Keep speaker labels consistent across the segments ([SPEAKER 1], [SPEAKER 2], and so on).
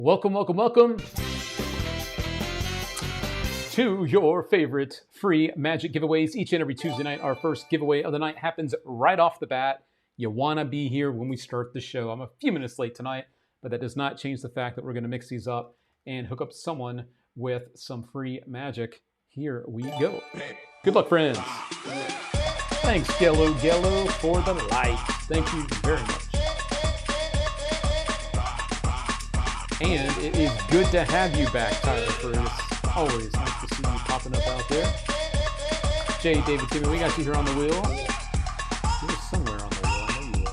[SPEAKER 1] Welcome, welcome, welcome to your favorite free Magic giveaways each and every Tuesday night. Our first giveaway of the night happens right off the bat. You want to be here when we start the show. I'm a few minutes late tonight, but that does not change the fact that we're going to mix these up and hook up someone with some free Magic. Here we go. Good luck, friends. Thanks, Gello, for the like. Thank you very much. And it is good to have you back, Tyler Curtis. Always nice to see you popping up out there. Jay, David, Timmy, we got you here on the wheel. You're somewhere on the wheel. I know you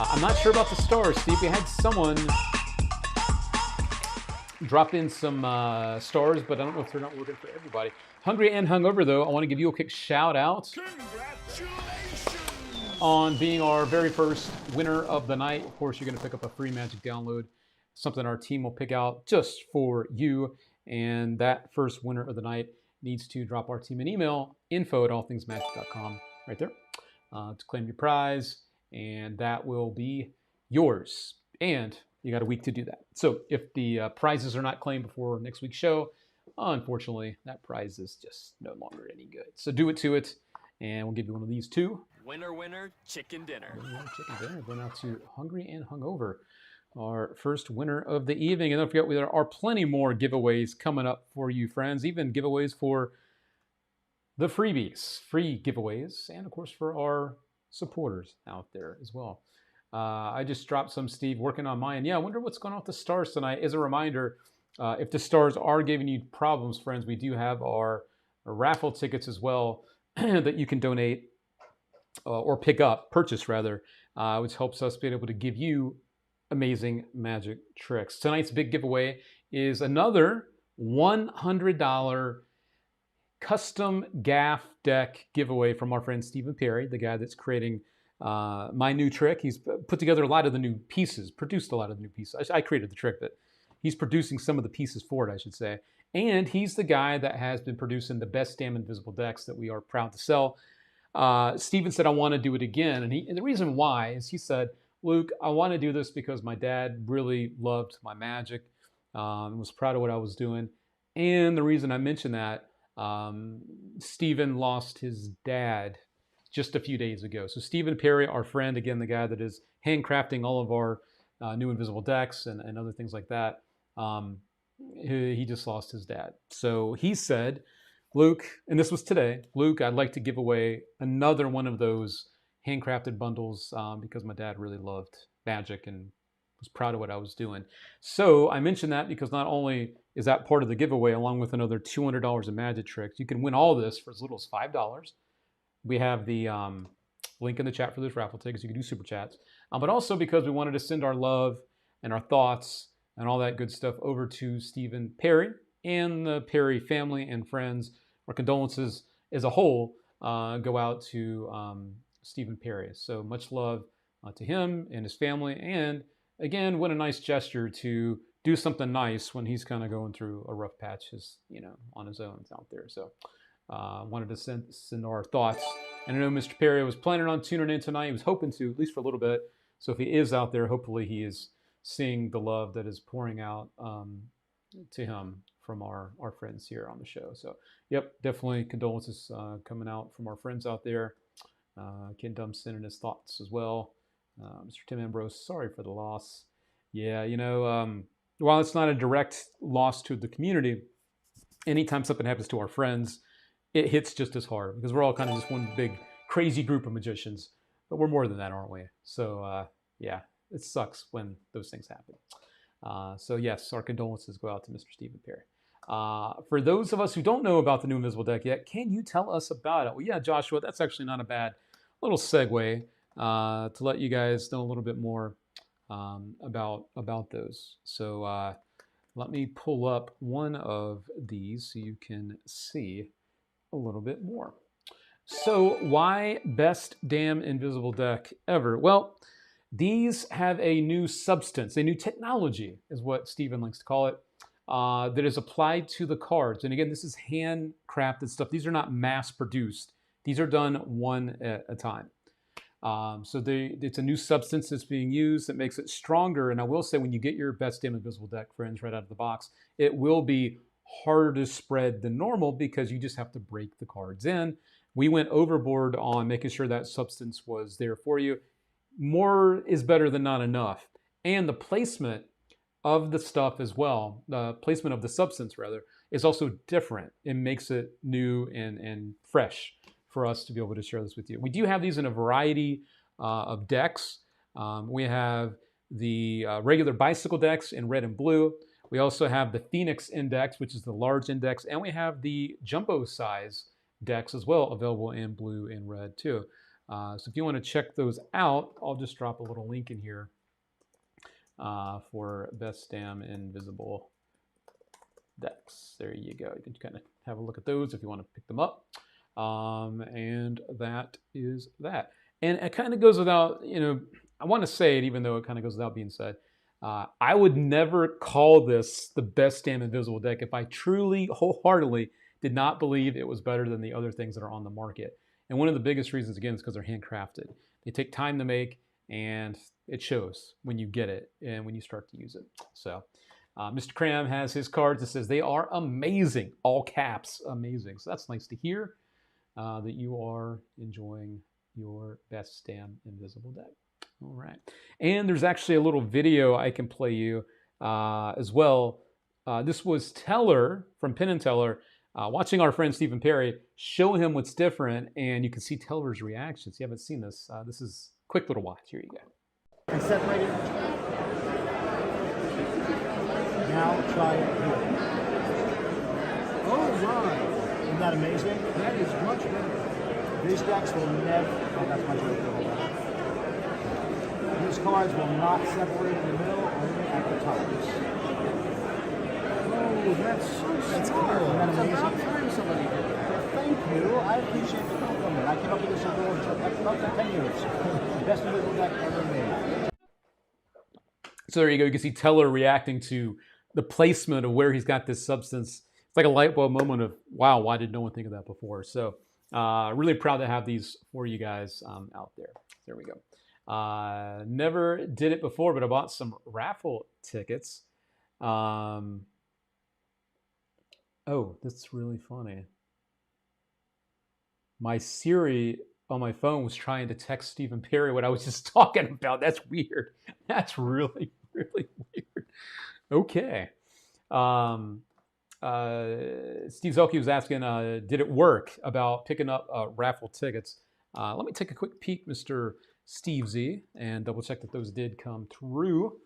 [SPEAKER 1] are. I'm not sure about the stars, Steve. We had someone drop in some stars, but I don't know if they're not working for everybody. Hungry and Hungover, though, I want to give you a quick shout out on being our very first winner of the night. Of course, you're going to pick up a free Magic download, something our team will pick out just for you. And that first winner of the night needs to drop our team an email, info@allthingsmagic.com, right there, to claim your prize. And that will be yours. And you got a week to do that. So if the prizes are not claimed before next week's show, unfortunately, that prize is just no longer any good. So do it to it, and we'll give you one of these too.
[SPEAKER 2] Winner, winner, chicken dinner.
[SPEAKER 1] Winner, chicken dinner. Going out to Hungry and Hungover, our first winner of the evening. And don't forget, there are plenty more giveaways coming up for you, friends. Even giveaways for the freebies, free giveaways, and of course for our supporters out there as well. I just dropped some, Steve, working on mine. Yeah, I wonder what's going on with the stars tonight. As a reminder, if the stars are giving you problems, friends, we do have our raffle tickets as well that you can donate or purchase rather, which helps us be able to give you amazing magic tricks. Tonight's big giveaway is another $100 custom gaff deck giveaway from our friend Stephen Perry, the guy that's creating my new trick. He's put together a lot of the new pieces, produced a lot of the new pieces. I created the trick, but he's producing some of the pieces for it, I should say. And he's the guy that has been producing the best damn invisible decks that we are proud to sell. Stephen said, I want to do it again. And the reason why is he said, Luke, I want to do this because my dad really loved my magic and was proud of what I was doing. And the reason I mention that, Stephen lost his dad just a few days ago. So Stephen Perry, our friend, again, the guy that is handcrafting all of our new invisible decks and other things like that, he just lost his dad. So he said, Luke, and this was today, Luke, I'd like to give away another one of those handcrafted bundles because my dad really loved magic and was proud of what I was doing. So I mentioned that because not only is that part of the giveaway, along with another $200 of magic tricks, you can win all this for as little as $5. We have the link in the chat for those raffle tickets. You can do super chats. But also because we wanted to send our love and our thoughts and all that good stuff over to Stephen Perry and the Perry family and friends. Our condolences as a whole go out to Stephen Perry. So much love to him and his family. And again, what a nice gesture to do something nice when he's kind of going through a rough patch, on his own out there. So wanted to send our thoughts. And I know Mr. Perry was planning on tuning in tonight. He was hoping to, at least for a little bit. So if he is out there, hopefully he is seeing the love that is pouring out to him from our friends here on the show. So, yep, definitely condolences coming out from our friends out there. Ken Dumpson and his thoughts as well. Mr. Tim Ambrose, sorry for the loss. Yeah, while it's not a direct loss to the community, anytime something happens to our friends, it hits just as hard because we're all kind of just one big crazy group of magicians. But we're more than that, aren't we? So, yeah, it sucks when those things happen. So, yes, our condolences go out to Mr. Stephen Perry. For those of us who don't know about the new Invisible Deck yet, can you tell us about it? Well, yeah, Joshua, that's actually not a bad little segue to let you guys know a little bit more about those. So let me pull up one of these so you can see a little bit more. So why best damn invisible deck ever? Well, these have a new substance, a new technology is what Stephen likes to call it, that is applied to the cards. And again, this is handcrafted stuff. These are not mass produced. These are done one at a time. It's a new substance that's being used that makes it stronger. And I will say, when you get your Best Damn Invisible deck, friends, right out of the box, it will be harder to spread than normal because you just have to break the cards in. We went overboard on making sure that substance was there for you. More is better than not enough. And the placement of the stuff as well, the placement of the substance rather, is also different. It makes it new and fresh for us to be able to share this with you. We do have these in a variety of decks. We have the regular bicycle decks in red and blue. We also have the Phoenix Index, which is the large index, and we have the jumbo size decks as well, available in blue and red too. So if you want to check those out, I'll just drop a little link in here for Best Damn Invisible decks. There you go. You can kind of have a look at those if you want to pick them up. And that is that. And it kind of goes without, I want to say it even though it kind of goes without being said. I would never call this the Best Damn Invisible deck if I truly, wholeheartedly did not believe it was better than the other things that are on the market. And one of the biggest reasons, again, is because they're handcrafted. They take time to make, and it shows when you get it and when you start to use it. So Mr. Cram has his cards that says they are amazing, all caps, amazing. So that's nice to hear that you are enjoying your Best Damn Invisible deck. All right. And there's actually a little video I can play you as well. This was Teller from Penn and Teller watching our friend Stephen Perry show him what's different, and you can see Teller's reactions. If you haven't seen this, this is a quick little watch. Here you go.
[SPEAKER 3] And separate it. Now try it here. Oh my! Isn't that amazing? That is much better. These decks will never. Oh, that's my joke. These cards will not separate in the middle, only at the tops. Oh, that's so smart. Cool. Isn't that amazing? It's about time somebody did that. Well, thank you. I appreciate the compliment. I came up with this about 10 years. Best invisible deck ever made.
[SPEAKER 1] So there you go. You can see Teller reacting to the placement of where he's got this substance. It's like a light bulb moment of, wow, why did no one think of that before? So really proud to have these for you guys out there. There we go. Never did it before, but I bought some raffle tickets. Oh, that's really funny. My Siri on my phone was trying to text Stephen Perry what I was just talking about. That's weird. That's really, really weird. Okay. Steve Zelke was asking, did it work about picking up raffle tickets? Let me take a quick peek, Mr. Steve Z, and double check that those did come through.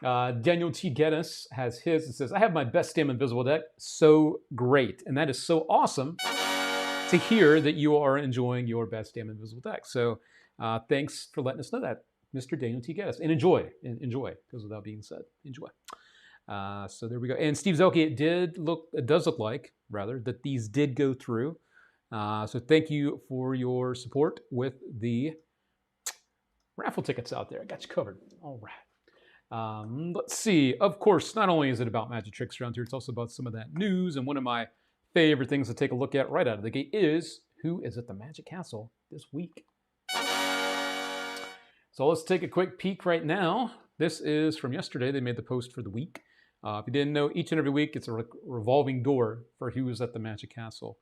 [SPEAKER 1] Daniel T. Geddes has his. It says, I have my Best Damn Invisible deck. So great. And that is so awesome to hear that you are enjoying your Best Damn Invisible deck. So thanks for letting us know that, Mr. Daniel T. Geddes. And enjoy. Goes without being said. Enjoy. So there we go. And Steve Zelke, it does look like, rather, that these did go through. So thank you for your support with the raffle tickets out there. I got you covered. All right. Let's see. Of course, not only is it about magic tricks around here, it's also about some of that news. And one of my favorite things to take a look at right out of the gate is who is at the Magic Castle this week. So let's take a quick peek right now. This is from yesterday. They made the post for the week. If you didn't know, each and every week it's a revolving door for who is at the Magic Castle.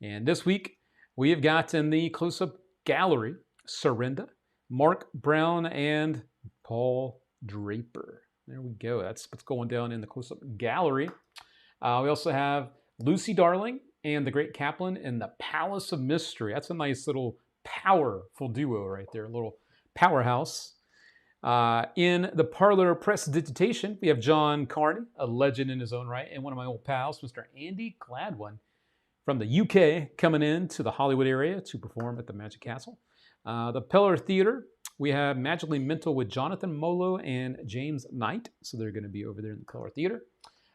[SPEAKER 1] And this week we have got in the close-up gallery, Serinda, Mark Brown, and Paul Draper. There we go. That's what's going down in the close-up gallery. We also have Lucy Darling and the Great Kaplan in the Palace of Mystery. That's a nice little powerful duo right there, a little powerhouse. In the Parlor Prestidigitation, we have John Carney, a legend in his own right, and one of my old pals, Mr. Andy Gladwin from the UK, coming in to the Hollywood area to perform at the Magic Castle. The Peller Theater, we have Magically Mental with Jonathan Molo and James Knight. So they're going to be over there in the Peller Theater.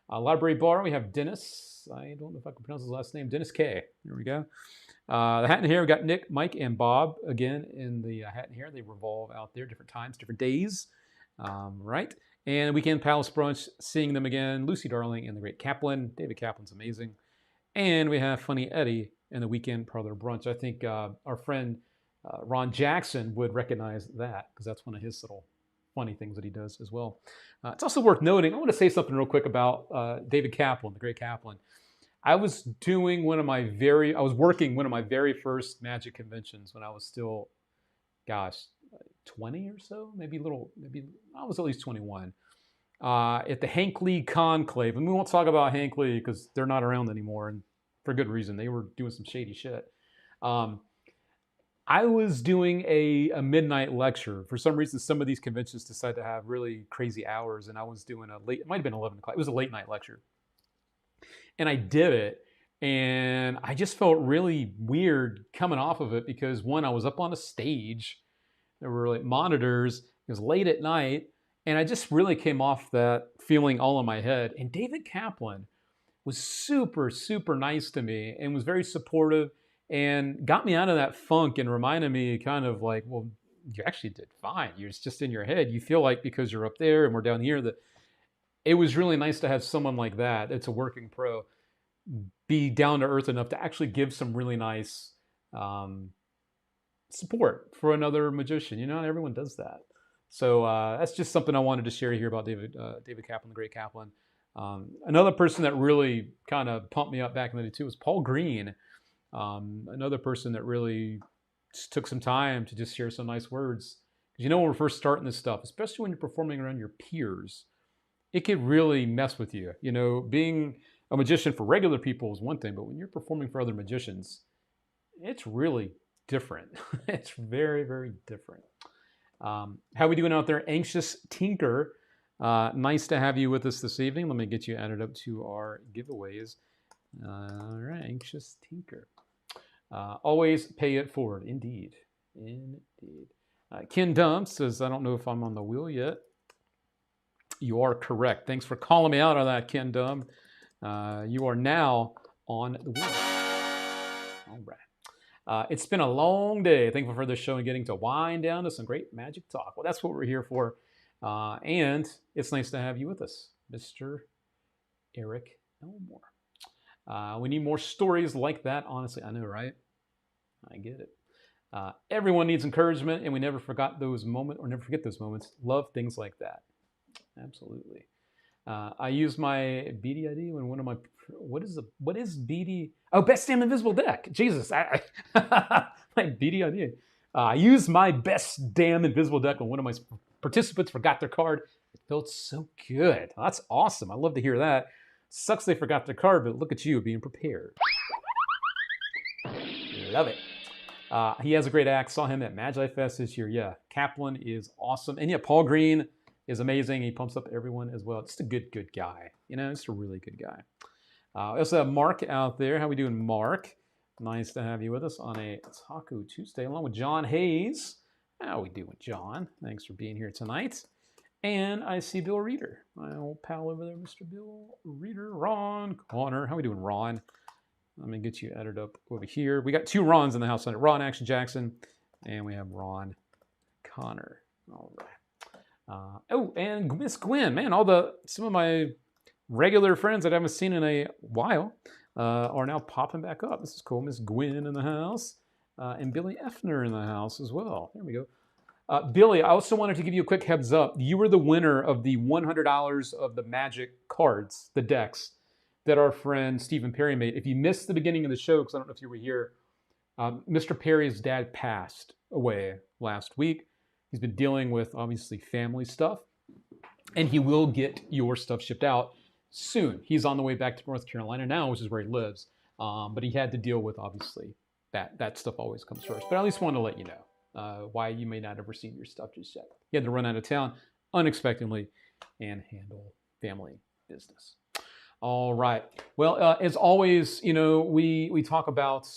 [SPEAKER 1] Library Bar, we have Dennis. I don't know if I can pronounce his last name. Dennis K. There we go. The Hat and Hair, we got Nick, Mike, and Bob again in the Hat and Hair. They revolve out there, different times, different days. Right. And Weekend Palace Brunch, seeing them again. Lucy Darling and the Great Kaplan. David Kaplan's amazing. And we have Funny Eddie and the Weekend Parlor Brunch. I think our friend Ron Jackson would recognize that because that's one of his little funny things that he does as well. It's also worth noting, I want to say something real quick about David Kaplan, the great Kaplan. I was working one of my very first Magic conventions when I was still, 20 or so, maybe I was at least 21. At the Hank Lee Conclave, and we won't talk about Hank Lee because they're not around anymore, and for good reason. They were doing some shady shit. I was doing a midnight lecture. For some reason, some of these conventions decide to have really crazy hours, and I was doing it might have been 11 o'clock. It was a late night lecture. And I did it, and I just felt really weird coming off of it because, one, I was up on a stage. There were like monitors. It was late at night, and I just really came off that feeling all in my head. And David Kaplan was super, super nice to me and was very supportive and got me out of that funk and reminded me kind of like, well, you actually did fine. You're just in your head. You feel like because you're up there and we're down here that it was really nice to have someone like that. It's a working pro, be down to earth enough to actually give some really nice support for another magician. You know, not everyone does that. So that's just something I wanted to share here about David Kaplan, the great Kaplan. Another person that really kind of pumped me up back in the day too was Paul Green. Another person that really just took some time to just share some nice words. Because when we're first starting this stuff, especially when you're performing around your peers, it could really mess with you. Being a magician for regular people is one thing, but when you're performing for other magicians, it's really different. It's very, very different. How are we doing out there? Anxious Tinker. Nice to have you with us this evening. Let me get you added up to our giveaways. All right, Anxious Tinker. Always pay it forward. Indeed. Ken Dump says, I don't know if I'm on the wheel yet. You are correct. Thanks for calling me out on that, Ken Dump. You are now on the wheel. All right. It's been a long day. Thankful for this show and getting to wind down to some great magic talk. Well, that's what we're here for. And it's nice to have you with us, Mr. Eric Elmore. We need more stories like that, honestly. I know, right? I get it. Everyone needs encouragement, and we never forget those moments. Love things like that. Absolutely. I use my BD when one of my what is BD? Oh, Best Damn Invisible Deck. Jesus, my BD ID. I use my Best Damn Invisible Deck when one of my participants forgot their card. It felt so good. That's awesome. I love to hear that. Sucks they forgot their card, but look at you being prepared. Love it. He has a great act. Saw him at Magi Fest this year. Yeah, Kaplan is awesome. And yeah, Paul Green is amazing. He pumps up everyone as well. Just a good guy. Just a really good guy. We also have Mark out there. How we doing, Mark? Nice to have you with us on a Taco Tuesday, along with John Hayes. How we doing, John? Thanks for being here tonight. And I see Bill Reeder, my old pal over there, Mr. Bill Reeder. Ron Connor. How we doing, Ron? Let me get you added up over here. We got two Rons in the house tonight. Ron Action Jackson, and we have Ron Connor. All right. And Miss Gwen. Man, some of my regular friends that I haven't seen in a while are now popping back up. This is cool. Miss Gwen in the house. And Billy Effner in the house as well. There we go. Billy, I also wanted to give you a quick heads up. You were the winner of the $100 of the Magic cards, the decks, that our friend Stephen Perry made. If you missed the beginning of the show, because I don't know if you were here, Mr. Perry's dad passed away last week. He's been dealing with, obviously, family stuff. And he will get your stuff shipped out soon. He's on the way back to North Carolina now, which is where he lives. But he had to deal with, obviously, that stuff always comes first. But I at least want to let you know why you may not have received your stuff just yet. He had to run out of town unexpectedly and handle family business. All right. Well, as always, we talk about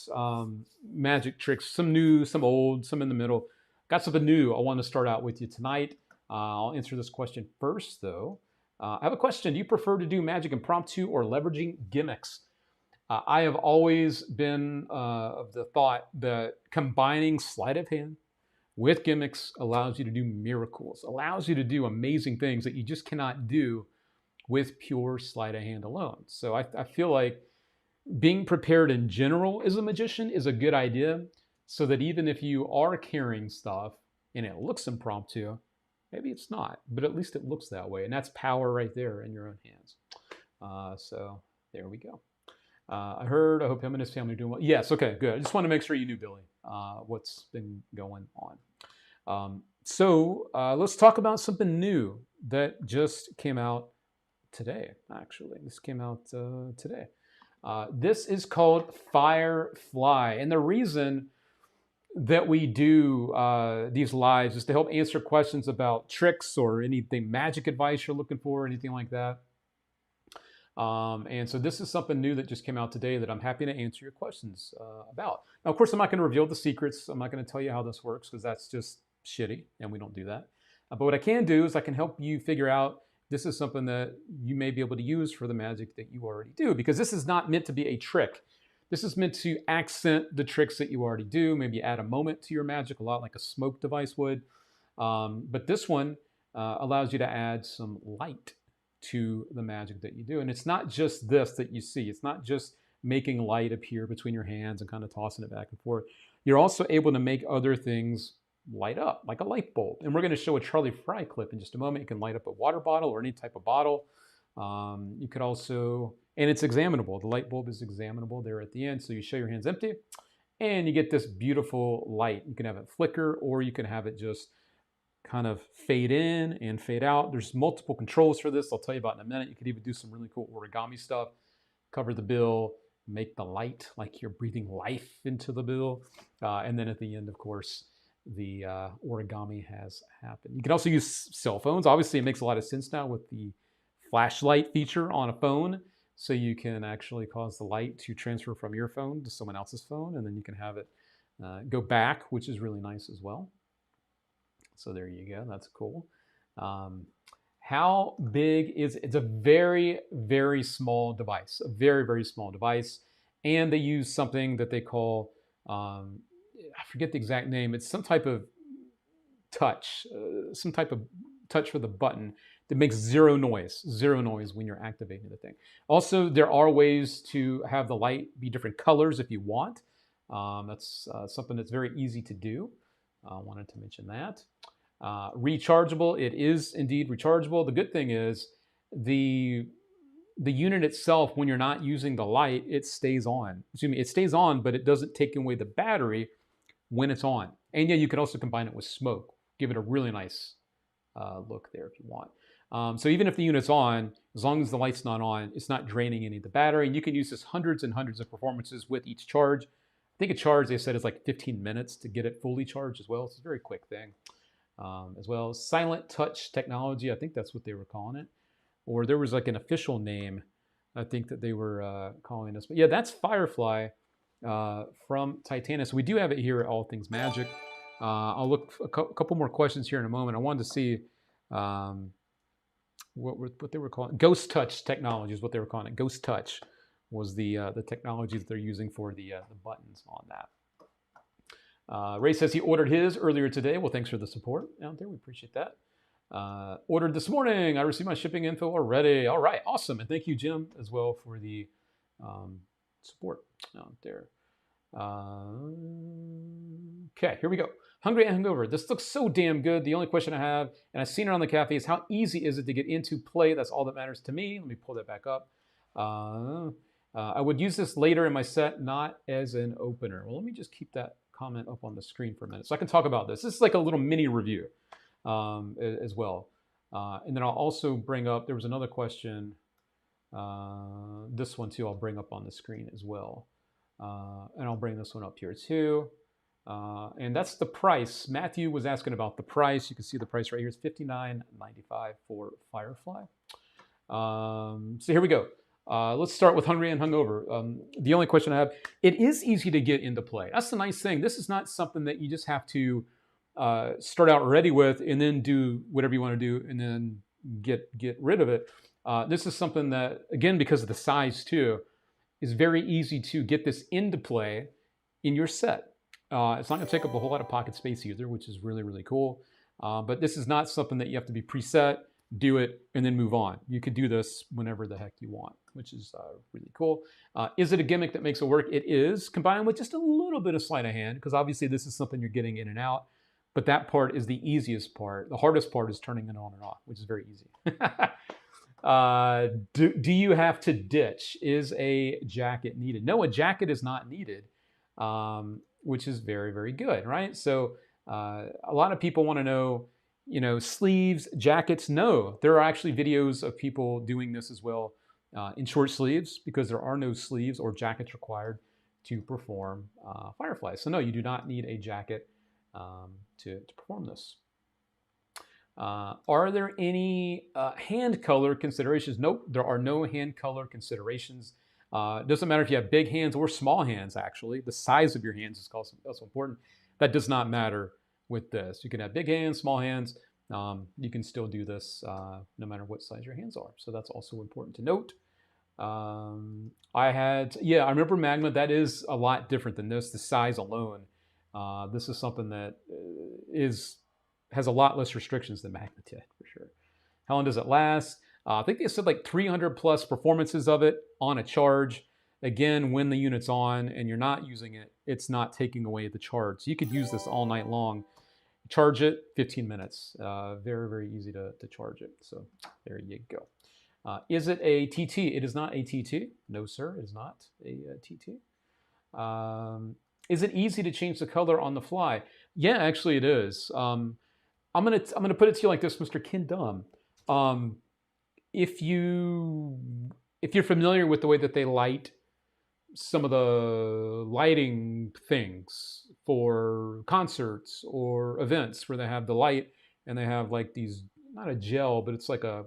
[SPEAKER 1] magic tricks, some new, some old, some in the middle. Got something new I want to start out with you tonight. I'll answer this question first, though. I have a question. Do you prefer to do magic impromptu or leveraging gimmicks? I have always been of the thought that combining sleight of hand with gimmicks allows you to do miracles, allows you to do amazing things that you just cannot do with pure sleight of hand alone. So I feel like being prepared in general as a magician is a good idea, so that even if you are carrying stuff and it looks impromptu, maybe it's not, but at least it looks that way. And that's power right there in your own hands. So there we go. I hope him and his family are doing well. Yes, okay, good. I just want to make sure you knew, Billy, what's been going on. So let's talk about something new that just came out today, actually. This came out today. This is called Firefly. And the reason that we do these lives is to help answer questions about tricks or anything, magic advice you're looking for, anything like that. And so this is something new that just came out today that I'm happy to answer your questions about. Now, of course, I'm not going to reveal the secrets. I'm not going to tell you how this works because that's just shitty, and we don't do that. But what I can do is I can help you figure out this is something that you may be able to use for the magic that you already do, because this is not meant to be a trick. This is meant to accent the tricks that you already do, maybe add a moment to your magic, a lot like a smoke device would. But this one allows you to add some light to the magic that you do. And it's not just this that you see. It's not just making light appear between your hands and kind of tossing it back and forth. You're also able to make other things light up, like a light bulb. And we're going to show a Charlie Fry clip in just a moment. You can light up a water bottle or any type of bottle. You could also, and it's examinable. The light bulb is examinable there at the end. So you show your hands empty and you get this beautiful light. You can have it flicker, or you can have it just kind of fade in and fade out. There's multiple controls for this. I'll tell you about in a minute. You could even do some really cool origami stuff. Cover the bill, make the light like you're breathing life into the bill. And then at the end, of course, the origami has happened. You can also use cell phones. Obviously, it makes a lot of sense now with the flashlight feature on a phone. So you can actually cause the light to transfer from your phone to someone else's phone, and then you can have it go back, which is really nice as well. So there you go. That's cool. How big is it? It's a very, very small device, a very, very small device. And they use something that they call, I forget the exact name. It's some type of touch for the button that makes zero noise when you're activating the thing. Also, there are ways to have the light be different colors if you want. That's something that's very easy to do. I wanted to mention that. Rechargeable, it is indeed rechargeable. The good thing is the unit itself, when you're not using the light, it stays on. It stays on, but it doesn't take away the battery when it's on. And yeah, you can also combine it with smoke. Give it a really nice look there if you want. So even if the unit's on, as long as the light's not on, it's not draining any of the battery. And you can use this hundreds and hundreds of performances with each charge. I think a charge, they said, is like 15 minutes to get it fully charged as well. It's a very quick thing. As well as silent touch technology. I think that's what they were calling it. Or there was like an official name, I think, that they were calling this. But yeah, that's Firefly from Titanis. We do have it here at All Things Magic. I'll look a couple more questions here in a moment. I wanted to see what they were calling. Ghost Touch technology is what they were calling it. Ghost Touch was the technology that they're using for the buttons on that. Ray says he ordered his earlier today. Well, thanks for the support out there. We appreciate that. Ordered this morning. I received my shipping info already. All right, awesome. And thank you, Jim, as well for the support out there. Okay, here we go. Hungry and Hungover. This looks so damn good. The only question I have, and I've seen it on the cafe, is how easy is it to get into play? That's all that matters to me. Let me pull that back up. I would use this later in my set, not as an opener. Well, let me just keep that comment up on the screen for a minute so I can talk about this. This is like a little mini review as well. And then I'll also bring up, there was another question, this one too, I'll bring up on the screen as well. And I'll bring this one up here too. And that's the price. Matthew was asking about the price. You can see the price right here. It's $59.95 for Firefly. So here we go. Let's start with Hungry and Hungover. The only question I have, it is easy to get into play. That's the nice thing. This is not something that you just have to start out ready with and then do whatever you want to do and then get rid of it. This is something that, again, because of the size too, is very easy to get this into play in your set. It's not going to take up a whole lot of pocket space either, which is really, really cool. But this is not something that you have to be preset. do it, and then move on. You could do this whenever the heck you want, which is really cool. Is it a gimmick that makes it work? It is, combined with just a little bit of sleight of hand, because obviously this is something you're getting in and out. But that part is the easiest part. The hardest part is turning it on and off, which is very easy. Do you have to ditch? Is a jacket needed? No, a jacket is not needed, which is very, very good, right? So a lot of people want to know, sleeves, jackets. No, there are actually videos of people doing this as well in short sleeves, because there are no sleeves or jackets required to perform Firefly. So no, you do not need a jacket to perform this. Are there any hand color considerations? Nope, there are no hand color considerations. It doesn't matter if you have big hands or small hands, actually. The size of your hands is also important. That does not matter with this. You can have big hands, small hands. You can still do this no matter what size your hands are. So that's also important to note. I remember Magma. That is a lot different than this, the size alone. This is something that has a lot less restrictions than Magma did, for sure. How long does it last? I think they said like 300 plus performances of it on a charge. Again, when the unit's on and you're not using it, it's not taking away the charge. So you could use this all night long. Charge it, 15 minutes. Very, very easy to charge it. So there you go. Is it a TT? It is not a TT. No, sir, it is not a TT. Is it easy to change the color on the fly? Yeah, actually it is. I'm gonna put it to you like this, Mr. Kindum. If you're familiar with the way that they light some of the lighting things for concerts or events where they have the light and they have like these, not a gel, but it's like a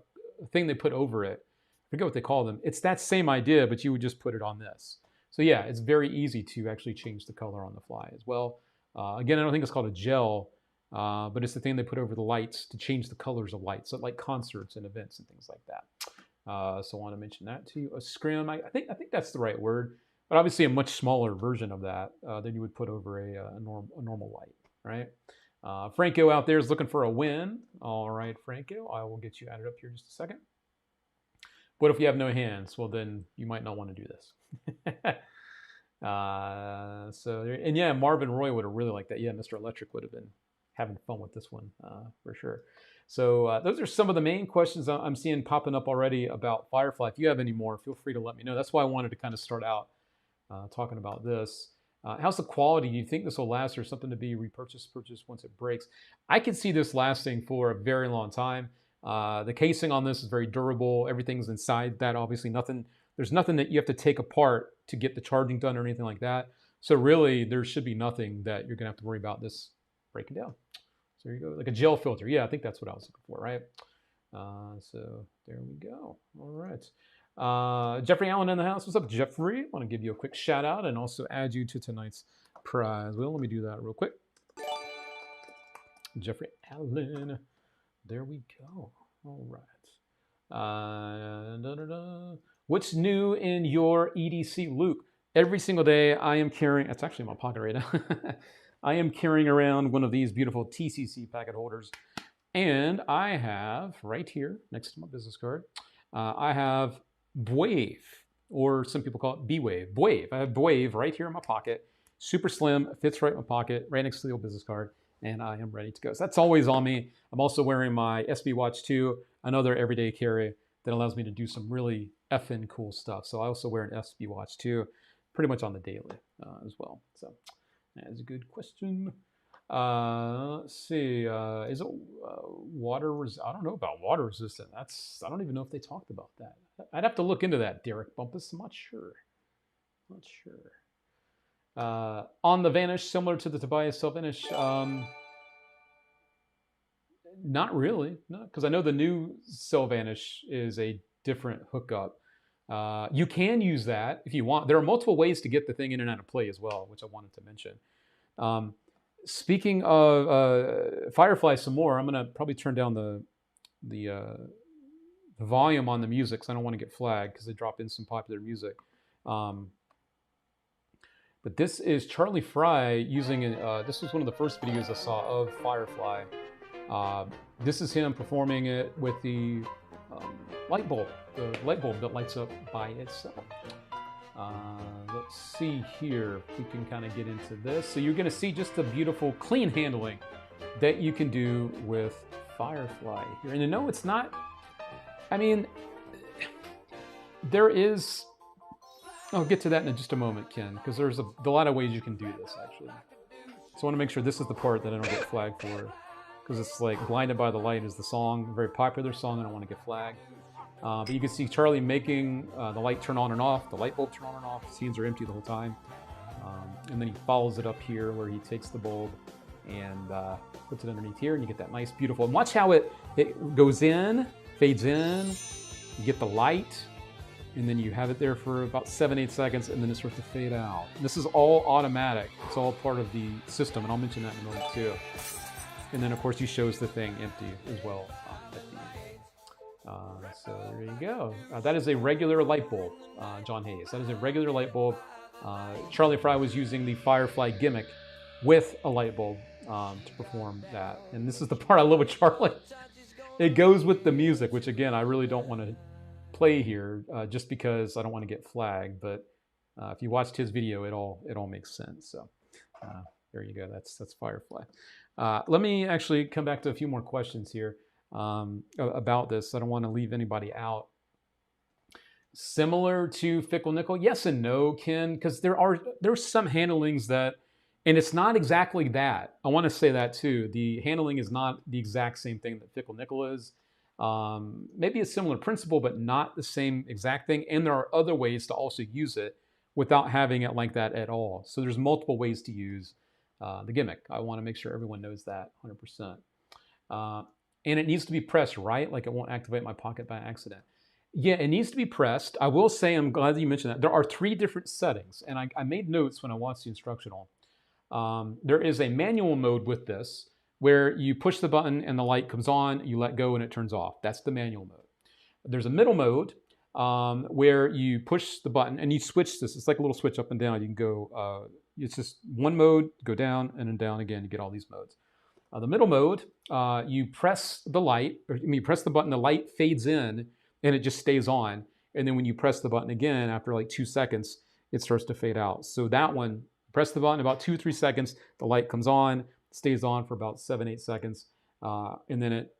[SPEAKER 1] thing they put over it. I forget what they call them. It's that same idea, but you would just put it on this. So yeah, it's very easy to actually change the color on the fly as well. Again, I don't think it's called a gel, but it's the thing they put over the lights to change the colors of lights, so like concerts and events and things like that. So I want to mention that to you. A scrim, I think that's the right word, but obviously a much smaller version of that than you would put over a normal light, right? Franco out there is looking for a win. All right, Franco, I will get you added up here in just a second. What if you have no hands? Well, then you might not want to do this. And yeah, Marvin Roy would have really liked that. Yeah, Mr. Electric would have been having fun with this one for sure. So those are some of the main questions I'm seeing popping up already about Firefly. If you have any more, feel free to let me know. That's why I wanted to kind of start out talking about this. How's the quality? Do you think this will last, or something to be purchased once it breaks? I could see this lasting for a very long time. The casing on this is very durable. Everything's inside that. Obviously, there's nothing that you have to take apart to get the charging done or anything like that. So really, there should be nothing that you're gonna have to worry about this breaking down. So there you go, like a gel filter. Yeah, I think that's what I was looking for, right? So there we go. All right. Jeffrey Allen in the house. What's up, Jeffrey? I want to give you a quick shout out and also add you to tonight's prize. Well, let me do that real quick. Jeffrey Allen. There we go. All right. What's new in your EDC, Luke? Every single day I am carrying, it's actually in my pocket right now. I am carrying around one of these beautiful TCC packet holders. And I have right here next to my business card, I have Bwave, or some people call it B-Wave. Bwave. I have Bwave right here in my pocket. Super slim, fits right in my pocket, right next to the old business card. And I am ready to go. So that's always on me. I'm also wearing my SB Watch 2, another everyday carry that allows me to do some really effing cool stuff. So I also wear an SB Watch 2 pretty much on the daily as well. So that's a good question. Let's see. Is it water I don't know about water resistant. I don't even know if they talked about that. I'd have to look into that, Derek Bumpus. I'm not sure. On the Vanish, similar to the Tobias Cell Vanish, not really, no, because I know the new Cell Vanish is a different hookup. You can use that if you want. There are multiple ways to get the thing in and out of play as well, which I wanted to mention. Speaking of Firefly some more, I'm going to probably turn down the volume on the music, because I don't want to get flagged because they drop in some popular music. But this is Charlie Fry using, this was one of the first videos I saw of Firefly. This is him performing it with the light bulb, that lights up by itself. Let's see here if we can kind of get into this. So you're going to see just the beautiful clean handling that you can do with Firefly here. And no, it's not, I mean, there is, I'll get to that in just a moment, Ken, because there's a lot of ways you can do this, actually. So I want to make sure this is the part that I don't get flagged for, because it's like Blinded by the Light is the song, a very popular song, and I don't want to get flagged. But you can see Charlie making the light turn on and off, the light bulb turn on and off. His hands are empty the whole time. And then he follows it up here where he takes the bulb and puts it underneath here, and you get that nice, beautiful. And watch how it goes in, fades in, you get the light, and then you have it there for about 7-8 seconds, and then it starts to fade out. And this is all automatic. It's all part of the system, and I'll mention that in a moment too. And then, of course, he shows the thing empty as well at the end. So there you go. That is a regular light bulb, John Hayes. That is a regular light bulb. Charlie Frye was using the Firefly gimmick with a light bulb to perform that. And this is the part I love with Charlie. It goes with the music, which again, I really don't want to play here just because I don't want to get flagged. But if you watched his video, it all makes sense. So there you go. That's Firefly. Let me actually come back to a few more questions here about this. I don't want to leave anybody out. Similar to Fickle Nickel, yes and no, Ken, because there's some handlings that, and it's not exactly that. I want to say that too. The handling is not the exact same thing that Fickle Nickel is. Maybe a similar principle, but not the same exact thing. And there are other ways to also use it without having it like that at all. So there's multiple ways to use the gimmick. I want to make sure everyone knows that 100%. And it needs to be pressed right, like it won't activate my pocket by accident. Yeah, it needs to be pressed. I will say, I'm glad that you mentioned that. There are 3 different settings, and I made notes when I watched the instructional. There is a manual mode with this, where you push the button and the light comes on, you let go and it turns off. That's the manual mode. There's a middle mode where you push the button and you switch this. It's like a little switch up and down. You can go, it's just one mode, go down and then down again. You get all these modes. The middle mode, you press the light, you press the button, the light fades in and it just stays on. And then when you press the button again, after like 2 seconds, it starts to fade out. So that one, press the button about 2-3 seconds, the light comes on, stays on for about 7-8 seconds, and then it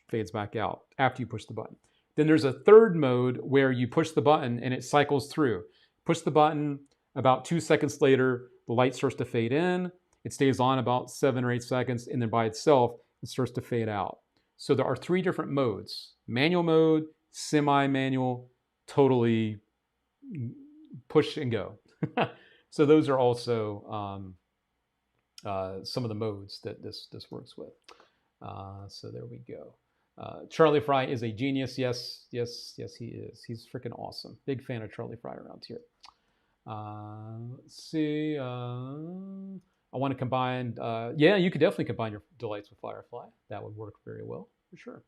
[SPEAKER 1] fades back out after you push the button. Then there's a third mode where you push the button and it cycles through. Push the button, about 2 seconds later, the light starts to fade in, it stays on about 7 or 8 seconds, and then by itself, it starts to fade out. So there are 3 different modes: manual mode, semi-manual, totally push and go. So those are also some of the modes that this works with. So there we go. Charlie Frye is a genius. Yes, he is. He's freaking awesome. Big fan of Charlie Frye around here. Let's see. I want to combine. Yeah, you could definitely combine your delights with Firefly. That would work very well for sure.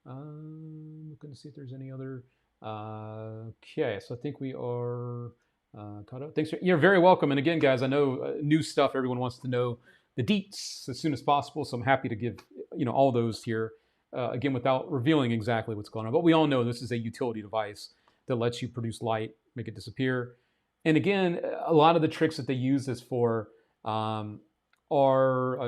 [SPEAKER 1] Looking to see if there's any other. Okay, so I think we are caught up. Thanks. You're very welcome. And again, guys, I know new stuff. Everyone wants to know the deets as soon as possible. So I'm happy to give all those here. Again, without revealing exactly what's going on. But we all know this is a utility device that lets you produce light, make it disappear. And again, a lot of the tricks that they use this for are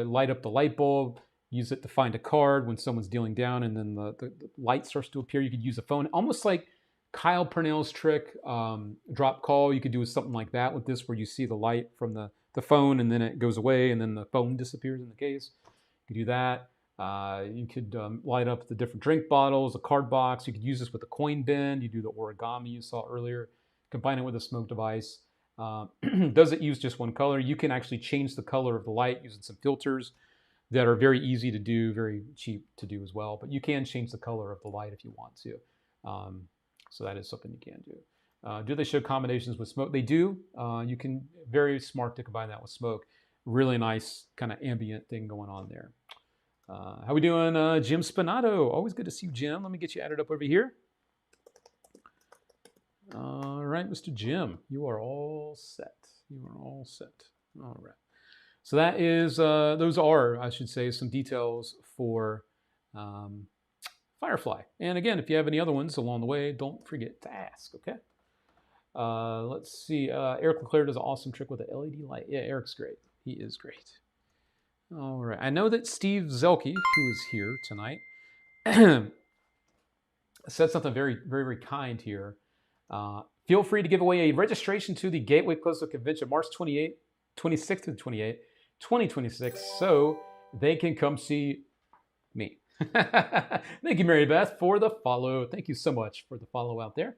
[SPEAKER 1] light up the light bulb, use it to find a card when someone's dealing down, and then the light starts to appear. You could use a phone, almost like Kyle Purnell's trick, drop call. You could do something like that with this, where you see the light from the phone, and then it goes away, and then the phone disappears in the case. You could do that. You could light up the different drink bottles, a card box. You could use this with a coin bin. You do the origami you saw earlier. Combine it with a smoke device. Does it use just one color? You can actually change the color of the light using some filters that are very easy to do, very cheap to do as well. But you can change the color of the light if you want to. So that is something you can do. Do they show combinations with smoke? They do. You can, very smart to combine that with smoke. Really nice kind of ambient thing going on there. How we doing, Jim Spinato? Always good to see you, Jim. Let me get you added up over here. All right, Mr. Jim, you are all set. You are all set. All right. So that is, those are, I should say, some details for Firefly. And again, if you have any other ones along the way, don't forget to ask, okay? Let's see. Eric Leclerc does an awesome trick with the LED light. Yeah, Eric's great. He is great. All right. I know that Steve Zelke, who is here tonight, said something very, very, very kind here. Feel free to give away a registration to the Gateway Close-Up Convention, March 26th to 28th, 2026, so they can come see me. Thank you, Mary Beth, for the follow. Thank you so much for the follow out there.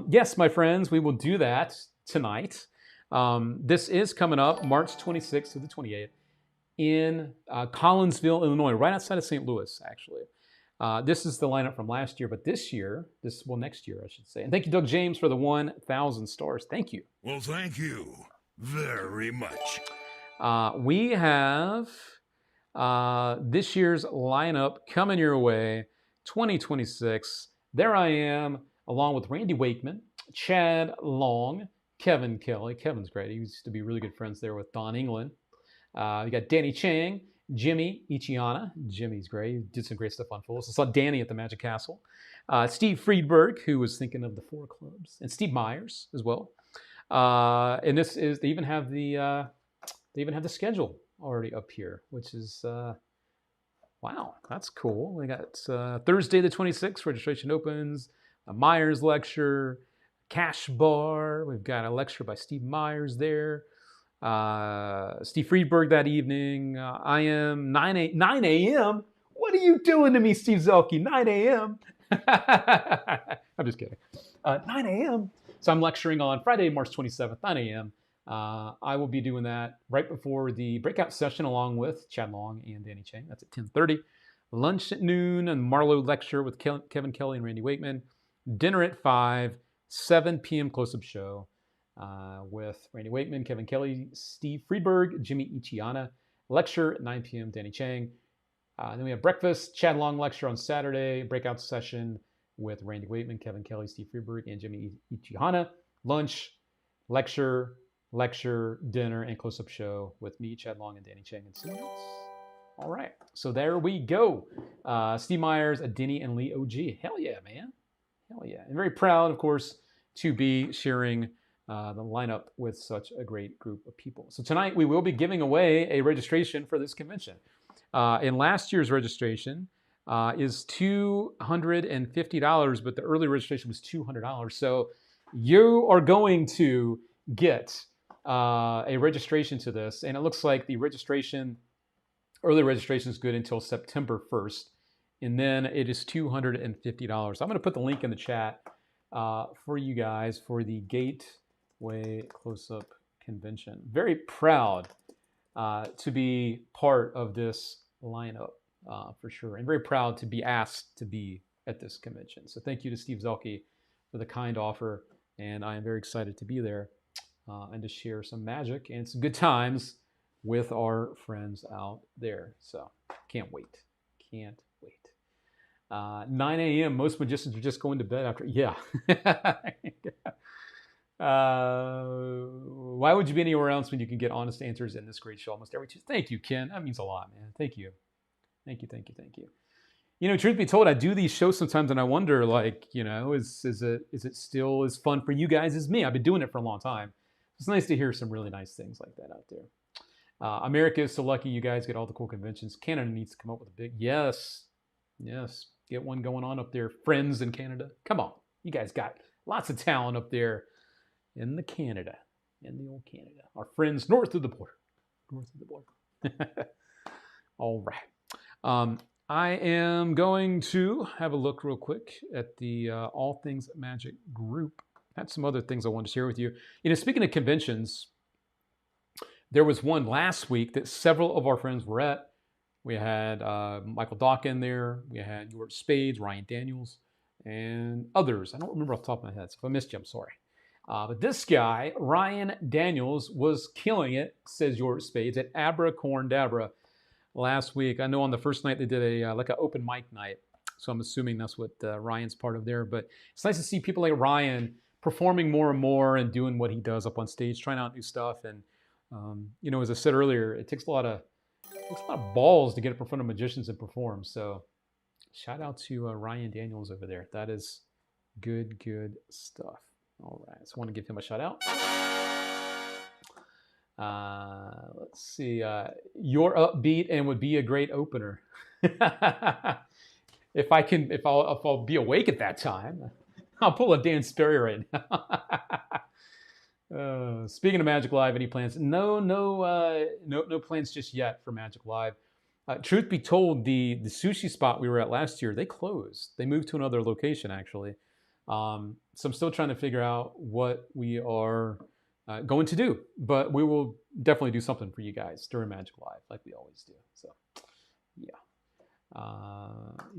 [SPEAKER 1] Yes, my friends, we will do that tonight. This is coming up March 26th to the 28th in Collinsville, Illinois, right outside of St. Louis, actually. This is the lineup from last year, but next year, I should say. And thank you, Doug James, for the 1,000 stars. Thank you.
[SPEAKER 4] Well, thank you very much.
[SPEAKER 1] We have this year's lineup coming your way, 2026. There I am, along with Randy Wakeman, Chad Long, Kevin Kelly. Kevin's great. He used to be really good friends there with Don England. You got Danny Chang, Jimmy Ichiana. Jimmy's great. He did some great stuff on Fools. I saw Danny at the Magic Castle. Steve Friedberg, who was thinking of the Four Clubs, and Steve Myers as well. And this is they even have the schedule already up here, which is wow, that's cool. We got Thursday the 26th, registration opens. A Myers lecture, Cash Bar. We've got a lecture by Steve Myers there. Steve Friedberg that evening. I am 9 a.m. What are you doing to me, Steve Zelke? 9 a.m. I'm just kidding. 9 a.m. So I'm lecturing on Friday, March 27th, 9 a.m. I will be doing that right before the breakout session along with Chad Long and Danny Chang. That's at 10:30. Lunch at noon and Marlowe lecture with Kevin Kelly and Randy Wakeman. Dinner at 5, 7 p.m. close-up show with Randy Wakeman, Kevin Kelly, Steve Friedberg, Jimmy Ichiana. Lecture at 9 p.m. Danny Chang. Then we have breakfast, Chad Long lecture on Saturday, breakout session with Randy Wakeman, Kevin Kelly, Steve Friedberg, and Jimmy Ichihana. Lunch, lecture, dinner, and close-up show with me, Chad Long, and Danny Chang and someone else. All right, so there we go. Steve Myers, Denny, and Lee OG. Hell yeah, man. Hell yeah. And very proud, of course, to be sharing the lineup with such a great group of people. So tonight we will be giving away a registration for this convention. In last year's registration is $250, but the early registration was $200. So you are going to get a registration to this, and it looks like the early registration is good until September 1st, and then it is $250. I'm going to put the link in the chat for you guys for the Gateway Close-Up Convention. Very proud to be part of this lineup for sure, and very proud to be asked to be at this convention. So thank you to Steve Zelke for the kind offer, and I am very excited to be there and to share some magic and some good times with our friends out there. So can't wait. 9 a.m. Most magicians are just going to bed after. Yeah. Why would you be anywhere else when you can get honest answers in this great show almost every Tuesday? Thank you, Ken. That means a lot, man. Thank you. You know, truth be told, I do these shows sometimes and I wonder, like, you know, is it still as fun for you guys as me? I've been doing it for a long time. It's nice to hear some really nice things like that out there. America is so lucky you guys get all the cool conventions. Canada needs to come up with a big, yes, get one going on up there. Friends in Canada. Come on. You guys got lots of talent up there in the old Canada. Our friends north of the border. All right. I am going to have a look real quick at the All Things Magic group. I had some other things I wanted to share with you. You know, speaking of conventions, there was one last week that several of our friends were at. We had Michael Dawkin there. We had George Spades, Ryan Daniels, and others. I don't remember off the top of my head, so if I missed you, I'm sorry. But this guy, Ryan Daniels, was killing it, says George Spades, at Abracorndabra last week. I know on the first night they did a like an open mic night, so I'm assuming that's what Ryan's part of there. But it's nice to see people like Ryan performing more and more and doing what he does up on stage, trying out new stuff. And you know, as I said earlier, it takes a lot of balls to get up in front of magicians and perform. So Shout out to Ryan Daniels over there. That is good stuff. All right, so I want to give him a shout out. Let's see. You're upbeat and would be a great opener. if I'll be awake at that time, I'll pull a Dan Sperry right now. Speaking of Magic Live, any plans? No plans just yet for Magic Live. Truth be told, the sushi spot we were at last year, they closed. They moved to another location, actually. So I'm still trying to figure out what we are going to do. But we will definitely do something for you guys during Magic Live, like we always do. So, yeah.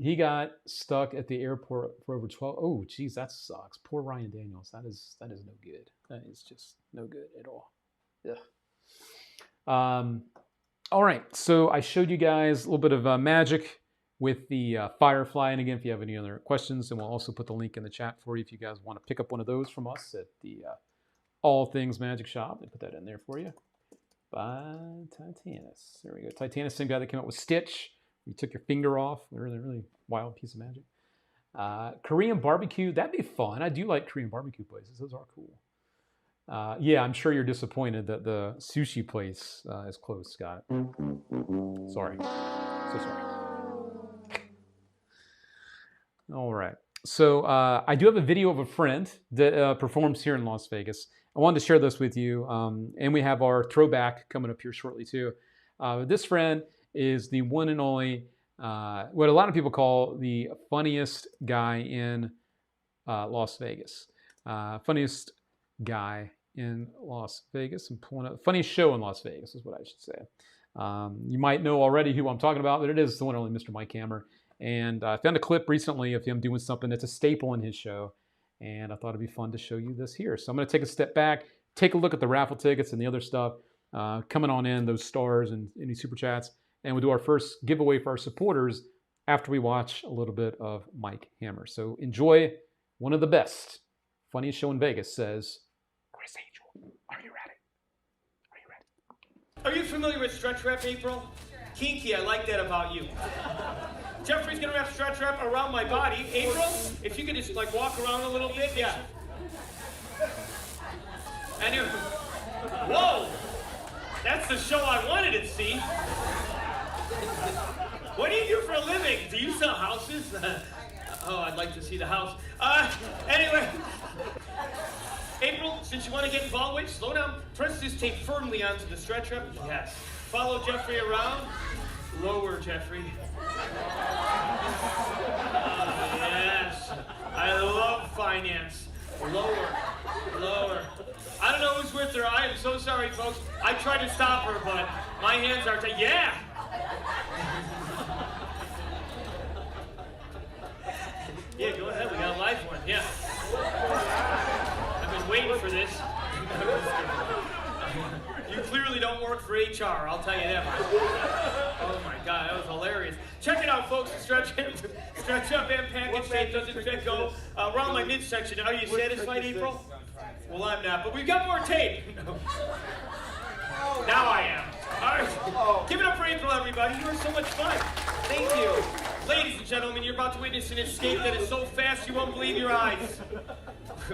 [SPEAKER 1] He got stuck at the airport for over 12. Oh, geez, that sucks. Poor Ryan Daniels. That is no good. That is just no good at all. Yeah. All right, so I showed you guys a little bit of magic with the Firefly. And again, if you have any other questions, then we'll also put the link in the chat for you if you guys want to pick up one of those from us at the All Things Magic Shop. They put that in there for you. By Titanus. There we go. Titanus, same guy that came out with Stitch. You took your finger off. Really wild piece of magic. Korean barbecue, that'd be fun. I do like Korean barbecue places. Those are cool. Yeah, I'm sure you're disappointed that the sushi place is closed, Scott. Sorry. So sorry. All right. So I do have a video of a friend that performs here in Las Vegas. I wanted to share this with you. And we have our throwback coming up here shortly, too. This friend is the one and only, what a lot of people call the funniest guy in Las Vegas. Funniest guy in Las Vegas. I'm pulling up, funniest show in Las Vegas is what I should say. You might know already who I'm talking about, but it is the one and only Mr. Mike Hammer. And I found a clip recently of him doing something that's a staple in his show. And I thought it'd be fun to show you this here. So I'm going to take a step back, take a look at the raffle tickets and the other stuff coming on in, those stars and any super chats. And we'll do our first giveaway for our supporters after we watch a little bit of Mike Hammer. So enjoy one of the best. Funniest show in Vegas says, Chris Angel, are you ready? Are you ready?
[SPEAKER 5] Are you familiar with stretch wrap, April? Kinky, I like that about you. Jeffrey's gonna wrap stretch wrap around my body. April, if you could just like walk around a little bit, yeah. And you, whoa, that's the show I wanted to see. What do you do for a living? Do you sell houses? Oh, I'd like to see the house. Anyway, April, since you want to get involved, wait, slow down. Press this tape firmly onto the stretch wrap. Yes. Follow Jeffrey around. Lower, Jeffrey. Yes. I love finance. Lower. I don't know who's with her. I am so sorry, folks. I tried to stop her, but my hands are tight. Yeah. Yeah, go ahead. We got a live one. Yeah. I've been waiting for this. You clearly don't work for HR, I'll tell you that much. Oh my God, that was hilarious. Check it out, folks. Stretch up and package tape doesn't fit go around my midsection. Are you satisfied, April? Well, I'm not, but we've got more tape. Now I am. All right, give it up for April, everybody. You were so much fun. Thank you. Ladies and gentlemen, you're about to witness an escape that is so fast you won't believe your eyes.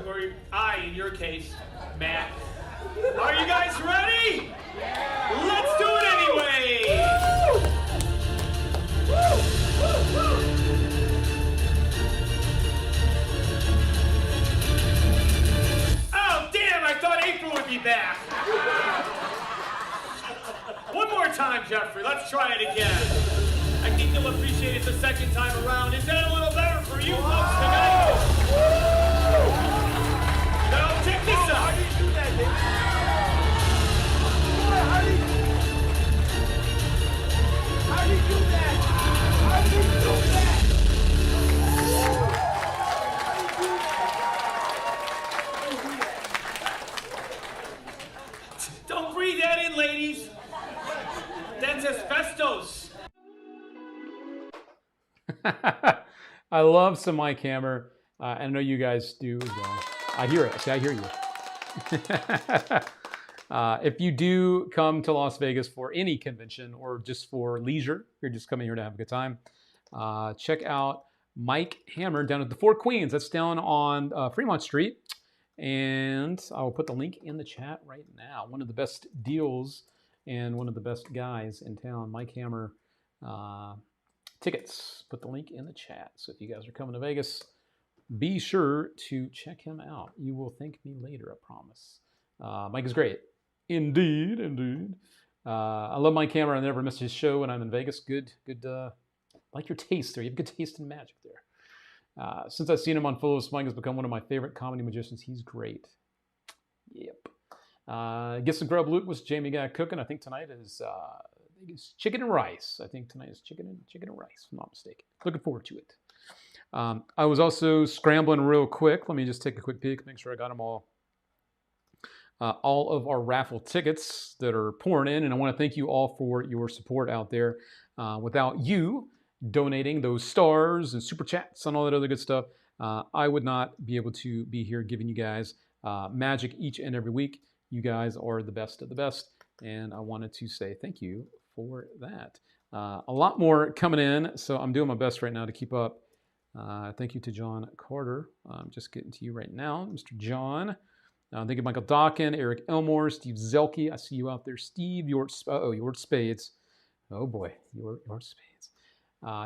[SPEAKER 5] Or your eye, in your case, Matt. Are you guys ready? Yeah. Let's do it anyway! Oh, damn, I thought April would be back. One more time, Jeffrey. Let's try it again. I think you'll appreciate it the second time around. Is that a little better for you folks tonight? Now, check this out. How do you do that, baby? How do you do that? How do you do that? Don't breathe that in, ladies. That's asbestos.
[SPEAKER 1] I love some Mike Hammer. I know you guys do as well. I hear it. See, I hear you. If you do come to Las Vegas for any convention or just for leisure, you're just coming here to have a good time, check out Mike Hammer down at the Four Queens. That's down on Fremont Street. And I will put the link in the chat right now. One of the best deals and one of the best guys in town, Mike Hammer tickets. Put the link in the chat. So if you guys are coming to Vegas, be sure to check him out. You will thank me later, I promise. Mike is great. Indeed, indeed. I love Mike Hammer. I never miss his show when I'm in Vegas. Good. Like your taste there. You have good taste in magic there. Since I've seen him on Full Mike has become one of my favorite comedy magicians. He's great. Yep. Get some grub, Luke. Was Jamie got cooking? I think tonight is chicken and rice. I think tonight is chicken and rice, if I'm not mistaken. Looking forward to it. I was also scrambling real quick. Let me just take a quick peek, make sure I got them all. All of our raffle tickets that are pouring in, and I want to thank you all for your support out there. Without you donating those stars and super chats and all that other good stuff, I would not be able to be here giving you guys magic each and every week. You guys are the best of the best, and I wanted to say thank you for that. A lot more coming in, so I'm doing my best right now to keep up. Thank you to John Carter. I'm just getting to you right now, Mr. John. Thank you, Michael Dawkin, Eric Elmore, Steve Zelke. I see you out there, Steve. Your Spades. Oh boy, your Spades.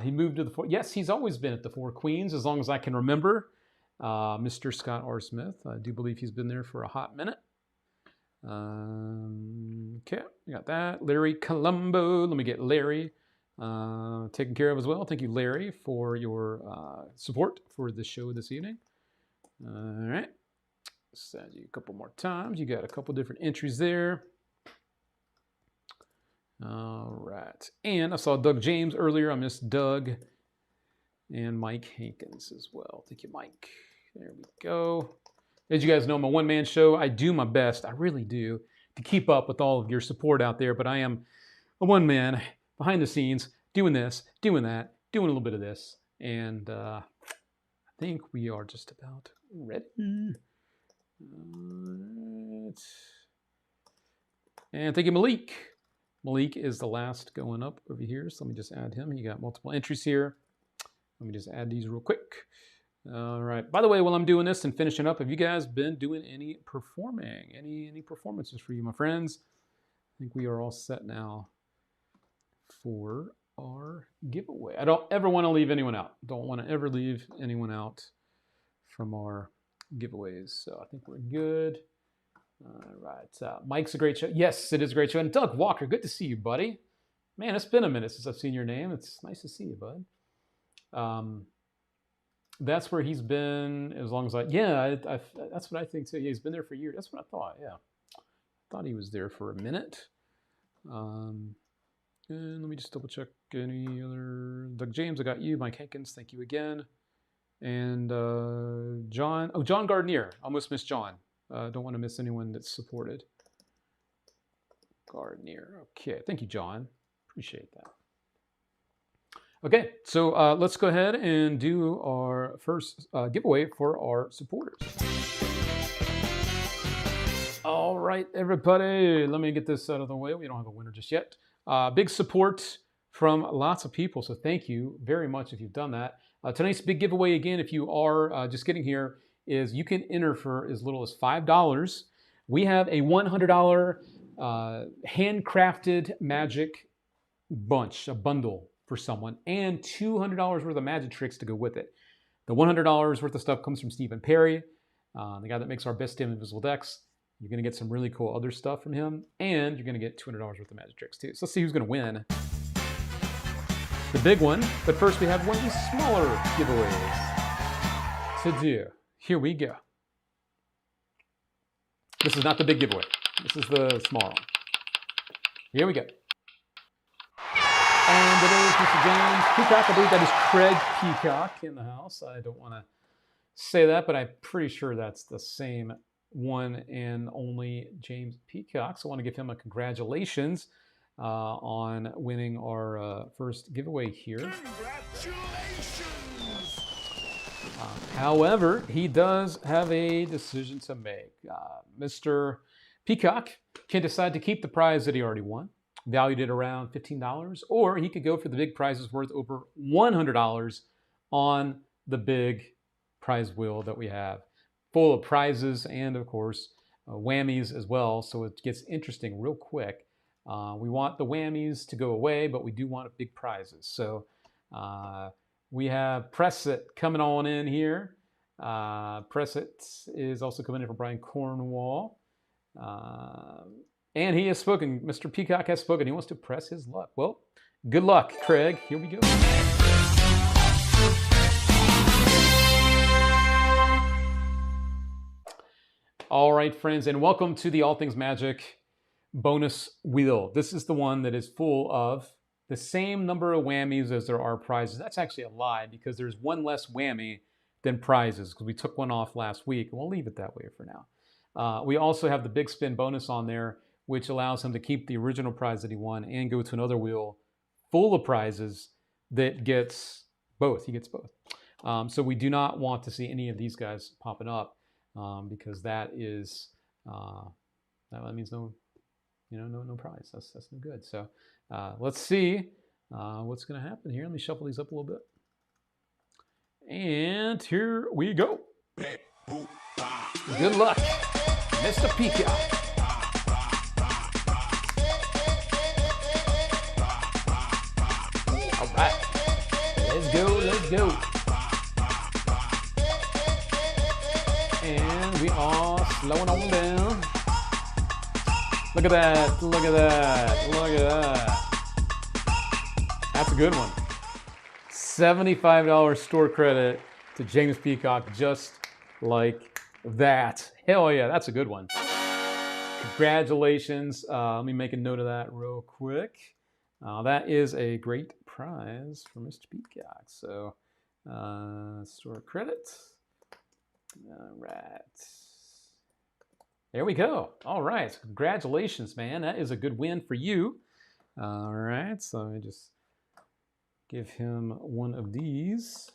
[SPEAKER 1] He moved to the Four. Yes, he's always been at the Four Queens as long as I can remember. Mr. Scott R. Smith. I do believe he's been there for a hot minute. Okay, we got that. Larry Colombo. Let me get Larry taken care of as well. Thank you, Larry, for your support for the show this evening. All right. Send you a couple more times. You got a couple different entries there. All right. And I saw Doug James earlier. I missed Doug and Mike Hankins as well. Thank you, Mike. There we go. As you guys know, I'm a one-man show. I do my best. I really do to keep up with all of your support out there. But I am a one-man behind the scenes doing this, doing that, doing a little bit of this. And I think we are just about ready. Right. And thank you, Malik. Malik is the last going up over here, so let me just add him. You got multiple entries here. Let me just add these real quick. All right. By the way, while I'm doing this and finishing up, have you guys been doing any performing? Any performances for you, my friends? I think we are all set now for our giveaway. I don't ever want to leave anyone out. Don't want to ever leave anyone out from our giveaways. So I think we're good. All right. Mike's a great show. Yes, it is a great show. And Doug Walker, good to see you, buddy. Man, it's been a minute since I've seen your name. It's nice to see you, bud. That's where he's been as long as that's what I think too. Yeah, he's been there for years. That's what I thought. Yeah. I thought he was there for a minute. And let me just double check any other. Doug James, I got you. Mike Hankins, thank you again. And John Gardner. Almost missed John. Don't want to miss anyone that's supported. Gardner. Okay, thank you, John. Appreciate that. Okay, so let's go ahead and do our first giveaway for our supporters. All right, everybody, let me get this out of the way. We don't have a winner just yet. Big support from lots of people, so thank you very much if you've done that. Tonight's big giveaway, again, if you are just getting here, is you can enter for as little as $5. We have a $100 handcrafted magic bunch, a bundle for someone, and $200 worth of magic tricks to go with it. The $100 worth of stuff comes from Stephen Perry, the guy that makes our best damn invisible decks. You're going to get some really cool other stuff from him, and you're going to get $200 worth of magic tricks too. So let's see who's going to win the big one. But first, we have one of these smaller giveaways to do. Here we go. This is not the big giveaway. This is the small one. Here we go. And it is Mr. James Peacock. I believe that is Craig Peacock in the house. I don't want to say that, but I'm pretty sure that's the same one and only James Peacock. So I want to give him a congratulations on winning our first giveaway here.
[SPEAKER 4] Congratulations!
[SPEAKER 1] However, he does have a decision to make. Mr. Peacock can decide to keep the prize that he already won, valued at around $15, or he could go for the big prizes worth over $100 on the big prize wheel that we have, full of prizes and, of course, whammies as well. So it gets interesting real quick. We want the whammies to go away, but we do want big prizes. So we have Presset coming on in here. Presset is also coming in from Brian Cornwall. And he has spoken. Mr. Peacock has spoken. He wants to press his luck. Well, good luck, Craig. Here we go. All right, friends, and welcome to the All Things Magic bonus wheel. This is the one that is full of the same number of whammies as there are prizes. That's actually a lie because there's one less whammy than prizes because we took one off last week. We'll leave it that way for now. We also have the big spin bonus on there, which allows him to keep the original prize that he won and go to another wheel full of prizes that gets both. He gets both. So we do not want to see any of these guys popping up because that is that means no prize. That's no good. So let's see what's going to happen here. Let me shuffle these up a little bit. And here we go. Good luck, Mr. Peacock. All right, let's go. And we are slowing on down. Look at that. That's a good one. $75 store credit to James Peacock, just like that. Hell yeah, that's a good one. Congratulations. Let me make a note of that real quick. That is a great prize for Mr. Peacock. So, store credit. All right. There we go. All right. Congratulations, man. That is a good win for you. All right. So let me just give him one of these.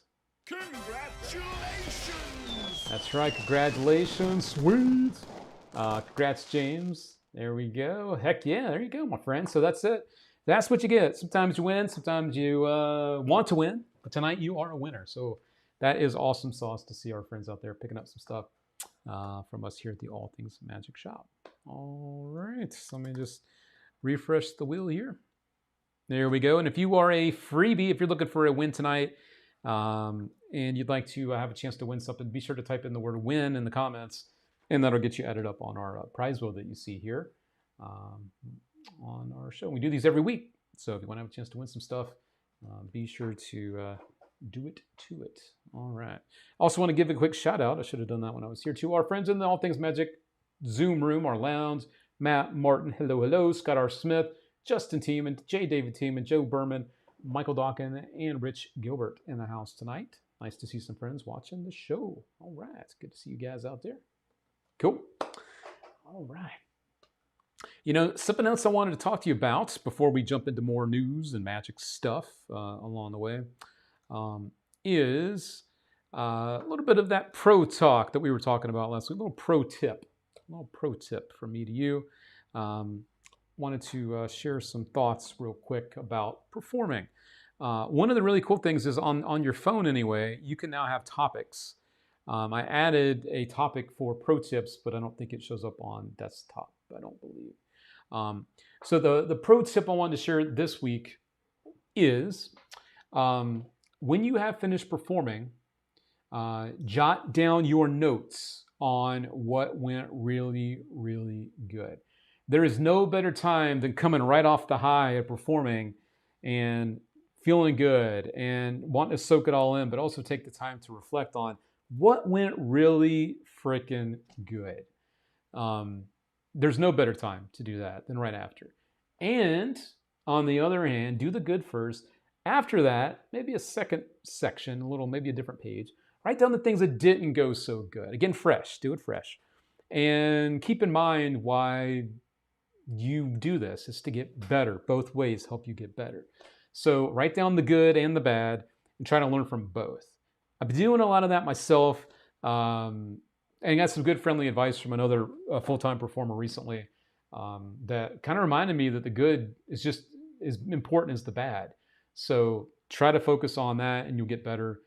[SPEAKER 4] Congratulations!
[SPEAKER 1] That's right. Congratulations. Sweet. Congrats, James. There we go. Heck yeah. There you go, my friend. So that's it. That's what you get. Sometimes you win. Sometimes you want to win. But tonight you are a winner. So that is awesome sauce to see our friends out there picking up some stuff from us here at the All Things Magic Shop. All right. So let me just refresh the wheel here. There we go. And if you are a freebie, if you're looking for a win tonight, and you'd like to have a chance to win something, be sure to type in the word win in the comments, and that'll get you added up on our prize wheel that you see here on our show. We do these every week. So if you want to have a chance to win some stuff, be sure to do it to it. All right. Also want to give a quick shout out. I should have done that when I was here to our friends in the All Things Magic Zoom room, our lounge, Matt Martin, hello, Scott R. Smith, Justin Tiemann, J. David Tiemann, Joe Berman, Michael Dawkin, and Rich Gilbert in the house tonight. Nice to see some friends watching the show. All right. It's good to see you guys out there. Cool. All right. You know, something else I wanted to talk to you about before we jump into more news and magic stuff along the way is a little bit of that pro talk that we were talking about last week. A little pro tip from me to you. Wanted to share some thoughts real quick about performing. One of the really cool things is on your phone anyway, you can now have topics. I added a topic for pro tips, but I don't think it shows up on desktop, I don't believe. So the pro tip I wanted to share this week is when you have finished performing, jot down your notes on what went really, really good. There is no better time than coming right off the high of performing and feeling good and wanting to soak it all in, but also take the time to reflect on what went really freaking good. There's no better time to do that than right after. And on the other hand, do the good first. After that, maybe a second section, maybe a different page. Write down the things that didn't go so good. Again, fresh. Do it fresh. And keep in mind why you do this is to get better. Both ways help you get better. So write down the good and the bad and try to learn from both. I've been doing a lot of that myself. And got some good friendly advice from another full-time performer recently that kind of reminded me that the good is just as important as the bad. So try to focus on that, and you'll get better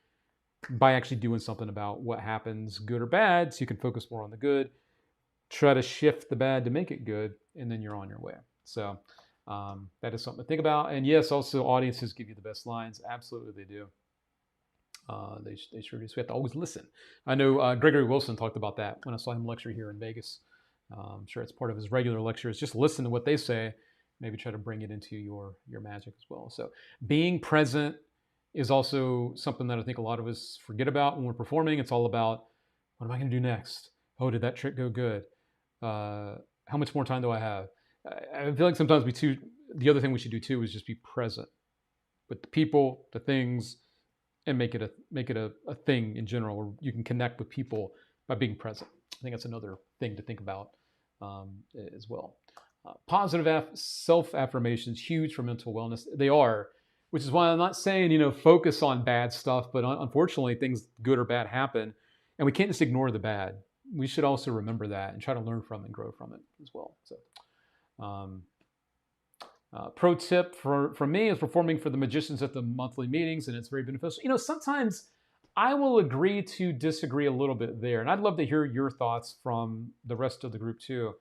[SPEAKER 1] by actually doing something about what happens, good or bad, so you can focus more on the good. Try to shift the bad to make it good, and then you're on your way. So that is something to think about. And yes, also audiences give you the best lines. Absolutely, they do. They sure do. So we have to always listen. I know Gregory Wilson talked about that when I saw him lecture here in Vegas. I'm sure it's part of his regular lectures. Just listen to what they say. Maybe try to bring it into your magic as well. So being present is also something that I think a lot of us forget about when we're performing. It's all about, what am I going to do next? Oh, did that trick go good? How much more time do I have? I feel like sometimes the other thing we should do too is just be present with the people, the things, and make it a thing in general, where you can connect with people by being present. I think that's another thing to think about as well. Positive self-affirmations, huge for mental wellness. They are, which is why I'm not saying, focus on bad stuff, but unfortunately things good or bad happen, and we can't just ignore the bad. We should also remember that and try to learn from it and grow from it as well. So pro tip for me is performing for the magicians at the monthly meetings, and it's very beneficial. Sometimes I will agree to disagree a little bit there, and I'd love to hear your thoughts from the rest of the group too.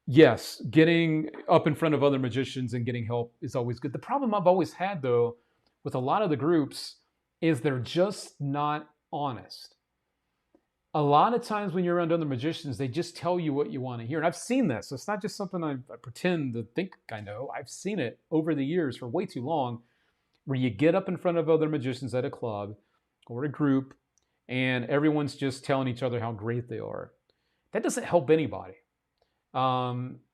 [SPEAKER 1] Yes, getting up in front of other magicians and getting help is always good. The problem I've always had, though, with a lot of the groups is they're just not honest. A lot of times when you're around other magicians, they just tell you what you want to hear. And I've seen this. It's not just something I pretend to think I know. I've seen it over the years for way too long, where you get up in front of other magicians at a club or a group, and everyone's just telling each other how great they are. That doesn't help anybody.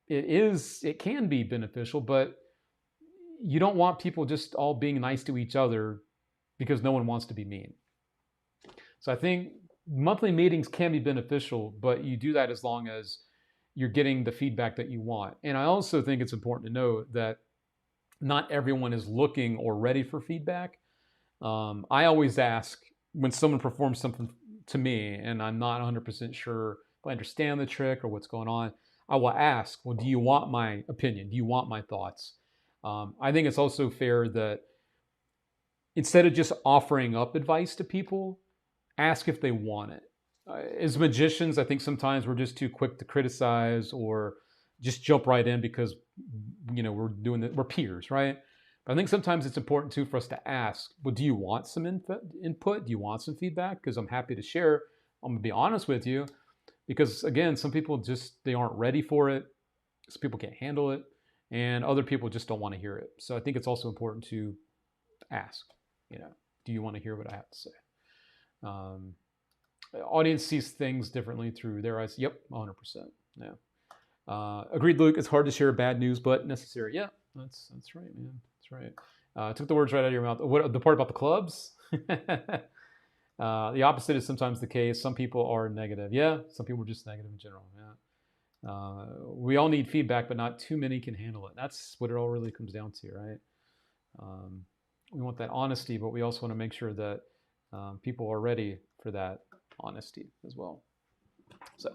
[SPEAKER 1] It can be beneficial, but you don't want people just all being nice to each other because no one wants to be mean. So I think monthly meetings can be beneficial, but you do that as long as you're getting the feedback that you want. And I also think it's important to know that not everyone is looking or ready for feedback. I always ask when someone performs something to me and I'm not 100% sure if I understand the trick or what's going on, I will ask, well, do you want my opinion? Do you want my thoughts? I think it's also fair that instead of just offering up advice to people, ask if they want it. As magicians, I think sometimes we're just too quick to criticize or just jump right in because we're peers, right? But I think sometimes it's important too for us to ask, well, do you want some input? Do you want some feedback? Because I'm happy to share. I'm gonna be honest with you. Because again, some people they aren't ready for it. Some people can't handle it, and other people just don't want to hear it. So I think it's also important to ask, do you want to hear what I have to say? The audience sees things differently through their eyes. Yep, 100%. Yeah. Agreed, Luke. It's hard to share bad news, but necessary. Yeah, that's right, man. That's right. Took the words right out of your mouth. What the part about the clubs? The opposite is sometimes the case. Some people are negative. Yeah, some people are just negative in general. Yeah. We all need feedback, but not too many can handle it. That's what it all really comes down to, right? We want that honesty, but we also want to make sure that people are ready for that honesty as well. So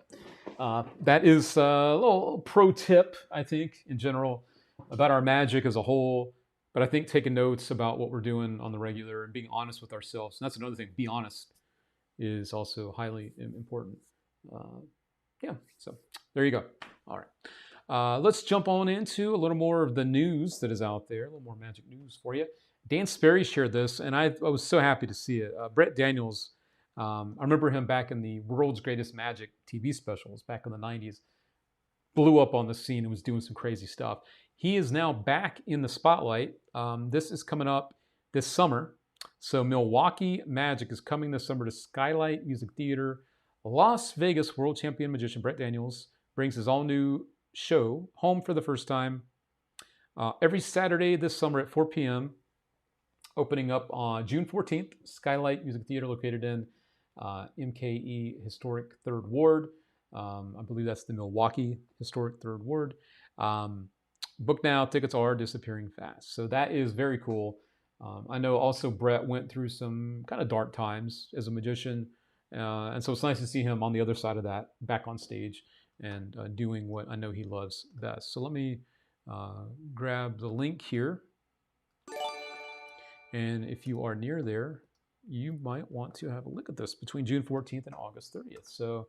[SPEAKER 1] that is a little pro tip, I think, in general, about our magic as a whole. But I think taking notes about what we're doing on the regular and being honest with ourselves. And that's another thing. Be honest is also highly important. So there you go. All right. Let's jump on into a little more of the news that is out there, a little more magic news for you. Dan Sperry shared this, and I was so happy to see it. Brett Daniels, I remember him back in the World's Greatest Magic TV specials back in the 90s, blew up on the scene and was doing some crazy stuff. He is now back in the spotlight. This is coming up this summer. So Milwaukee Magic is coming this summer to Skylight Music Theater. Las Vegas world champion magician Brett Daniels brings his all-new show home for the first time every Saturday this summer at 4 p.m., opening up on June 14th, Skylight Music Theater located in MKE Historic 3rd Ward. I believe that's the Milwaukee Historic 3rd Ward. Book now, tickets are disappearing fast. So that is very cool. I know also Brett went through some kind of dark times as a magician. And so it's nice to see him on the other side of that, back on stage, and doing what I know he loves best. So let me grab the link here. And if you are near there, you might want to have a look at this between June 14th and August 30th. So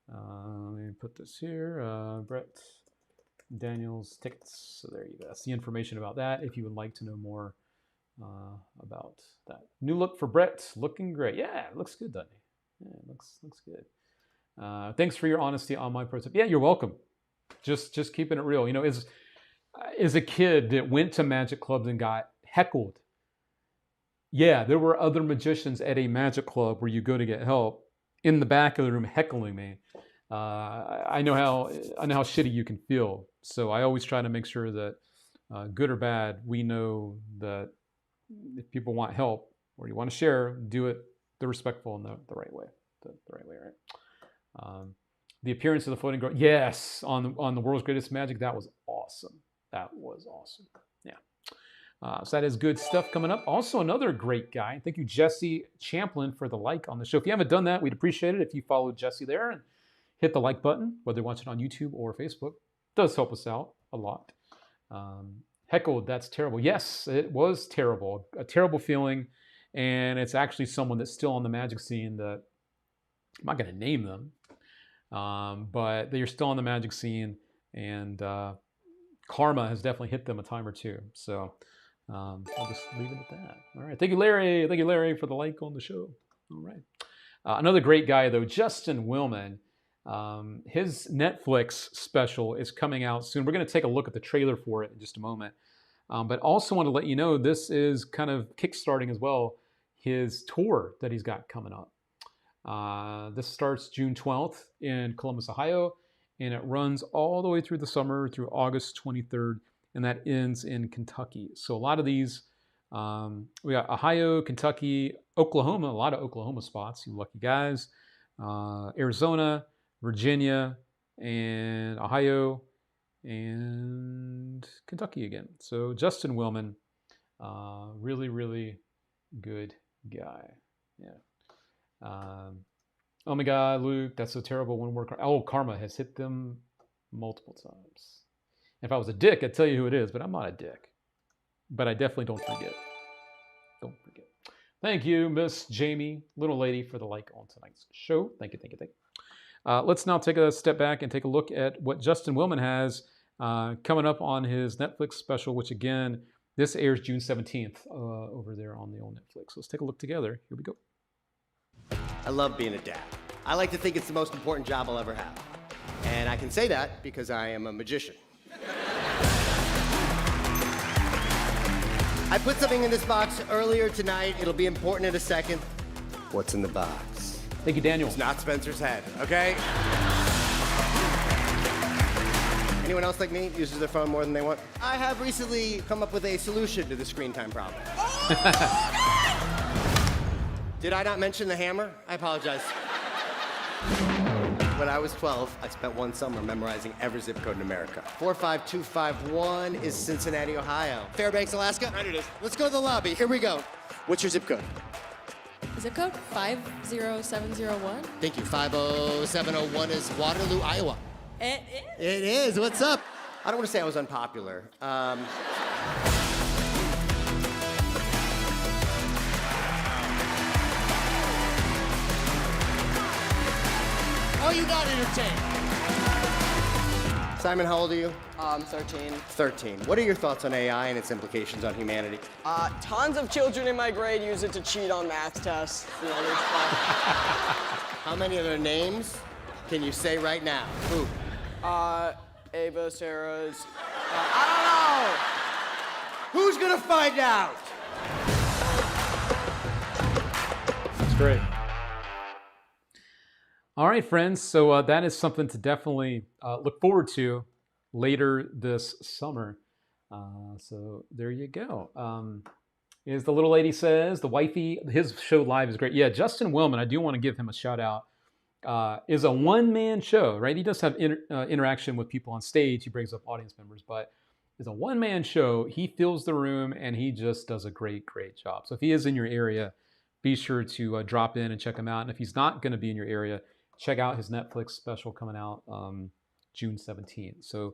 [SPEAKER 1] let me put this here. Brett Daniels tickets. So there you go. That's the information about that if you would like to know more about that. New look for Brett. Looking great. Yeah, it looks good, doesn't he? Yeah, it looks good. Thanks for your honesty on my pro tip. Yeah, you're welcome. Just keeping it real. You know, as a kid that went to magic clubs and got heckled. Yeah, there were other magicians at a magic club where you go to get help in the back of the room heckling me. I know how shitty you can feel. So I always try to make sure that, good or bad, we know that if people want help or you want to share, do it the respectful and the right way. The right way, right? The appearance of the floating girl. Yes, on the World's Greatest Magic, that was awesome. That was awesome. Yeah. So that is good stuff coming up. Also, another great guy. Thank you, Jesse Champlin, for the like on the show. If you haven't done that, we'd appreciate it if you followed Jesse there and hit the like button, whether you're watching on YouTube or Facebook. It does help us out a lot. Heckled, that's terrible. Yes, it was terrible. A terrible feeling. And it's actually someone that's still on the magic scene that I'm not going to name them, but they're still on the magic scene, and karma has definitely hit them a time or two. So I'll just leave it at that. All right. Thank you, Larry. Thank you, Larry, for the like on the show. All right. Another great guy, though, Justin Willman. His Netflix special is coming out soon. We're going to take a look at the trailer for it in just a moment. But also want to let you know this is kind of kickstarting as well his tour that he's got coming up. This starts June 12th in Columbus, Ohio, and it runs all the way through the summer through August 23rd, and that ends in Kentucky. So a lot of these, we got Ohio, Kentucky, Oklahoma, a lot of Oklahoma spots, you lucky guys, Arizona, Virginia, and Ohio, and Kentucky again. So Justin Willman, really, really good guy. Yeah. Oh my God, Luke, that's so terrible when we're... Oh, karma has hit them multiple times. If I was a dick, I'd tell you who it is, but I'm not a dick. But I definitely don't forget. Don't forget. Thank you, Miss Jamie, little lady, for the like on tonight's show. Thank you, thank you, thank you. Let's now take a step back and take a look at what Justin Willman has coming up on his Netflix special, which again, this airs June 17th over there on the old Netflix. So let's take a look together. Here we go.
[SPEAKER 6] I love being a dad. I like to think it's the most important job I'll ever have. And I can say that because I am a magician. I put something in this box earlier tonight. It'll be important in a second. What's in the box?
[SPEAKER 1] Thank you, Daniel.
[SPEAKER 6] It's not Spencer's head, okay? Anyone else like me uses their phone more than they want? I have recently come up with a solution to the screen time problem. Did I not mention the hammer? I apologize. When I was 12, I spent one summer memorizing every zip code in America. 45251 is Cincinnati, Ohio. Fairbanks, Alaska? Right, it is. Let's go to the lobby. Here we go. What's your zip code?
[SPEAKER 7] Zip code 50701.
[SPEAKER 6] Thank you. 50701 is Waterloo, Iowa.
[SPEAKER 7] It is.
[SPEAKER 6] It is. What's up? I don't want to say I was unpopular. Oh, you got entertained. Simon, how old are you?
[SPEAKER 8] 13.
[SPEAKER 6] 13. What are your thoughts on AI and its implications on humanity?
[SPEAKER 8] Tons of children in my grade use it to cheat on math tests. You know, there's
[SPEAKER 6] How many of their names can you say right now? Who?
[SPEAKER 8] Ava, Sarah's. I
[SPEAKER 6] Who's gonna find out?
[SPEAKER 1] That's great. All right, friends. So that is something to definitely look forward to later this summer. So there you go. As the little lady says, the wifey, his show live is great. Yeah, Justin Willman, I do want to give him a shout out. Is a one-man show, right? He does have interaction with people on stage. He brings up audience members, but it's a one-man show. He fills the room, and he just does a great, great job. So if he is in your area, be sure to drop in and check him out. And if he's not going to be in your area, check out his Netflix special coming out June 17th. So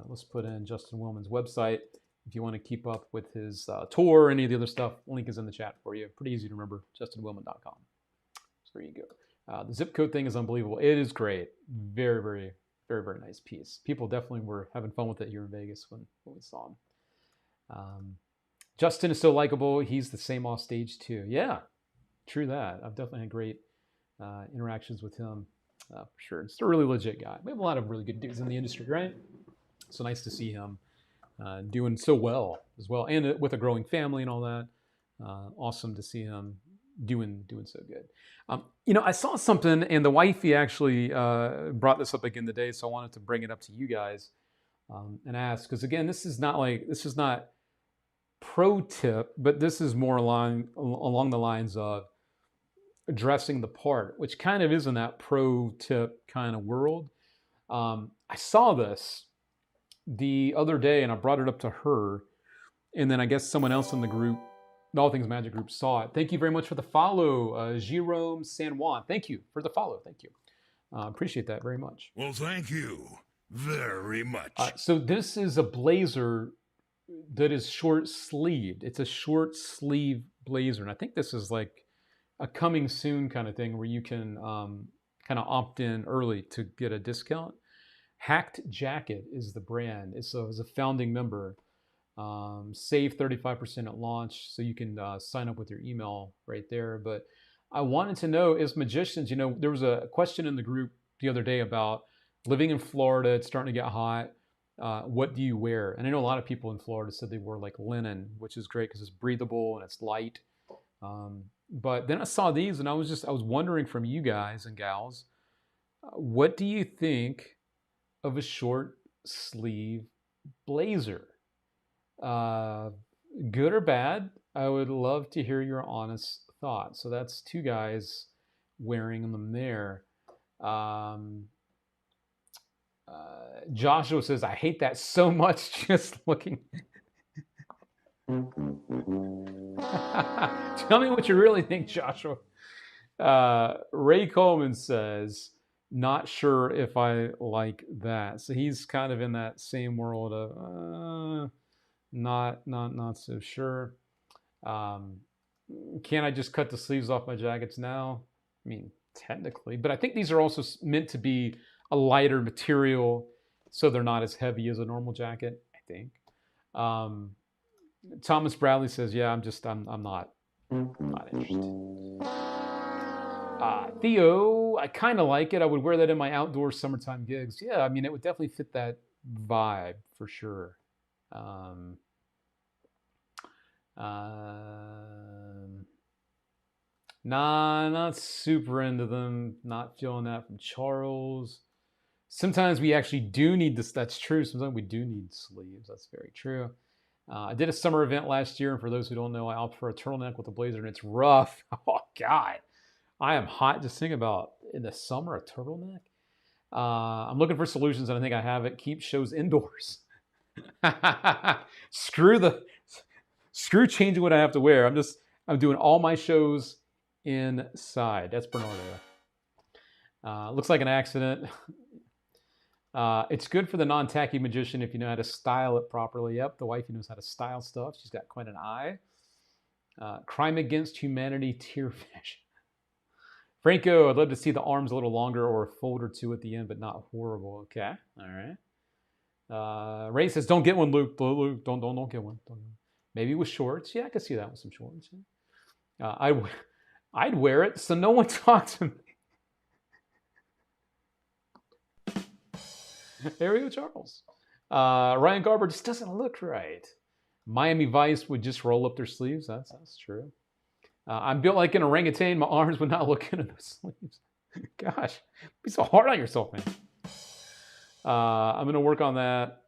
[SPEAKER 1] let's put in Justin Willman's website. If you want to keep up with his tour or any of the other stuff, link is in the chat for you. Pretty easy to remember, justinwillman.com. So there you go. The zip code thing is unbelievable. It is great. Very, very, very, very nice piece. People definitely were having fun with it here in Vegas when we saw him. Justin is so likable. He's the same off stage too. Yeah, true that. I've definitely had great interactions with him for sure. It's a really legit guy. We have a lot of really good dudes in the industry, right? So nice to see him doing so well as well, and with a growing family and all that. Awesome to see him doing so good. I saw something, and the wifey actually brought this up again today, so I wanted to bring it up to you guys and ask, because again, this is not pro tip, but this is more along the lines of dressing the part, which kind of is in that pro tip kind of world. I saw this the other day, and I brought it up to her, and then I guess someone else in the group, the All Things Magic group, saw it. Thank you very much for the follow, Jerome San Juan. Thank you for the follow. Thank you. Appreciate that very much.
[SPEAKER 4] Well, thank you very much.
[SPEAKER 1] So this is a blazer that is short sleeved. It's a short sleeve blazer, and I think this is like a coming soon kind of thing where you can kind of opt in early to get a discount. Hacked Jacket is the brand. It's a founding member. Save 35% at launch, so you can sign up with your email right there. But I wanted to know, as magicians, there was a question in the group the other day about living in Florida. It's starting to get hot. What do you wear? And I know a lot of people in Florida said they wore like linen, which is great because it's breathable and it's light. But then I saw these, and I was wondering from you guys and gals, what do you think of a short sleeve blazer? Good or bad? I would love to hear your honest thoughts. So that's two guys wearing them there. Joshua says, I hate that so much just looking. Tell me what you really think, Joshua. Ray Coleman says, not sure if I like that. So he's kind of in that same world of not so sure. Can I just cut the sleeves off my jackets now? I mean, technically, but I think these are also meant to be a lighter material, so they're not as heavy as a normal jacket, I think. Thomas Bradley says, yeah, I'm not interested. Theo, I kind of like it. I would wear that in my outdoor summertime gigs. Yeah, I mean, it would definitely fit that vibe for sure. Not super into them. Not feeling that from Charles. Sometimes we actually do need this. That's true. Sometimes we do need sleeves. That's very true. I did a summer event last year, and for those who don't know, I opted for a turtleneck with a blazer, and it's rough. Oh, God. I am hot just thinking about in the summer, a turtleneck. I'm looking for solutions, and I think I have it. Keep shows indoors. Screw changing what I have to wear. I'm doing all my shows inside. That's Bernardo. Looks like an accident. It's good for the non-tacky magician if you know how to style it properly. Yep, the wifey knows how to style stuff. She's got quite an eye. Crime Against Humanity tear fashion. Franco, I'd love to see the arms a little longer or a fold or two at the end, but not horrible. Okay, all right. Ray says, "Don't get one, Luke. Luke, don't get one. Maybe with shorts. Yeah, I could see that with some shorts. Yeah. I'd wear it so no one talks to me." Ariel Charles. Ryan Garber just doesn't look right. Miami Vice would just roll up their sleeves. That's true. I'm built like an orangutan. My arms would not look into those sleeves. Gosh, be so hard on yourself, man. I'm going to work on that.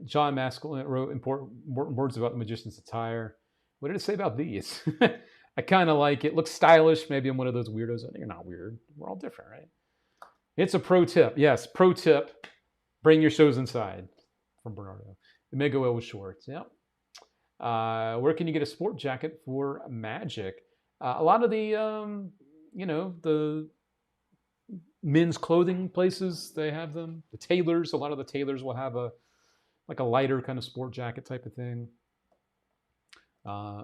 [SPEAKER 1] John Maskell wrote important words about the magician's attire. What did it say about these? I kind of like it. Looks stylish. Maybe I'm one of those weirdos. You're not weird. We're all different, right? It's a pro tip. Yes, pro tip. Bring your shows inside. From Bernardo. The Mega Well with shorts. Yep. Where can you get a sport jacket for Magic? A lot of the, the men's clothing places, they have them. The tailors, a lot of the tailors will have a lighter kind of sport jacket type of thing.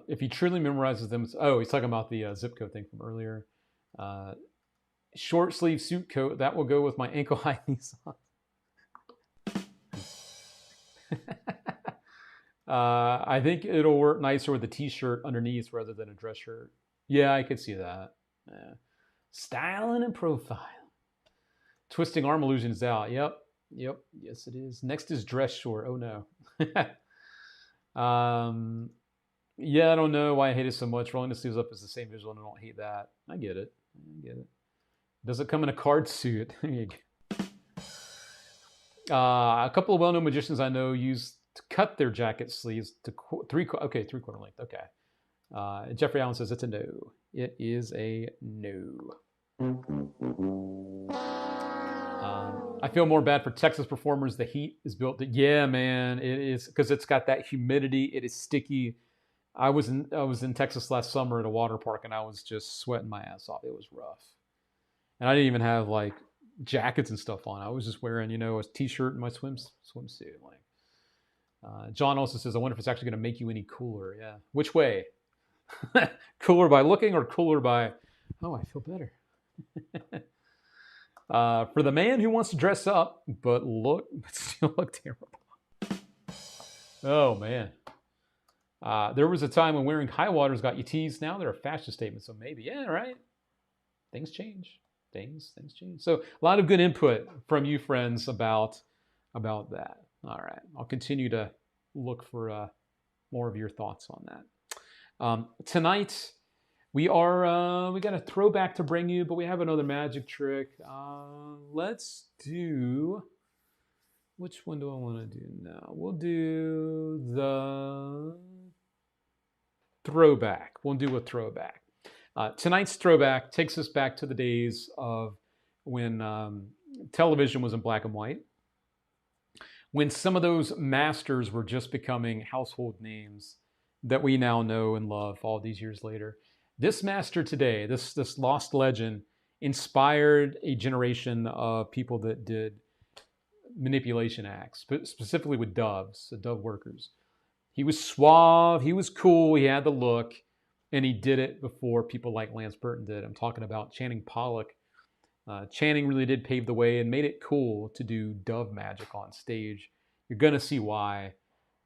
[SPEAKER 1] If he truly memorizes them, he's talking about the zip code thing from earlier. Short sleeve suit coat, that will go with my ankle high knee socks. I think it'll work nicer with a t-shirt underneath rather than a dress shirt. Yeah, I could see that. Yeah. Styling and profile. Twisting arm illusion is out. Yep. Yes, it is. Next is dress short. Oh no. Yeah, I don't know why I hate it so much. Rolling the sleeves up is the same visual, and I don't hate that. I get it. Does it come in a card suit? A couple of well-known magicians I know use to cut their jacket sleeves to three-quarter length. Okay. Jeffrey Allen says it's a no. It is a no. I feel more bad for Texas performers. The heat is built. Yeah, man, it is, because it's got that humidity. It is sticky. I was in Texas last summer at a water park, and I was just sweating my ass off. It was rough, and I didn't even have like jackets and stuff on. I was just wearing, a t-shirt and my swimsuit. John also says, I wonder if it's actually going to make you any cooler. Yeah, which way? Cooler by looking or cooler by? Oh, I feel better. For the man who wants to dress up but still look terrible. Oh man. There was a time when wearing high waters got you teased. Now they're a fashion statement, so maybe, yeah, right. Things change. Things change. So a lot of good input from you friends about that. All right, I'll continue to look for more of your thoughts on that. Tonight we got a throwback to bring you, but we have another magic trick. Let's do. Which one do I want to do now? We'll do the throwback. We'll do a throwback. Tonight's throwback takes us back to the days of when television was in black and white, when some of those masters were just becoming household names that we now know and love all these years later. This master today, this lost legend, inspired a generation of people that did manipulation acts, specifically with doves, the dove workers. He was suave, he was cool, he had the look, and he did it before people like Lance Burton did. I'm talking about Channing Pollock. Channing really did pave the way and made it cool to do dove magic on stage. You're going to see why.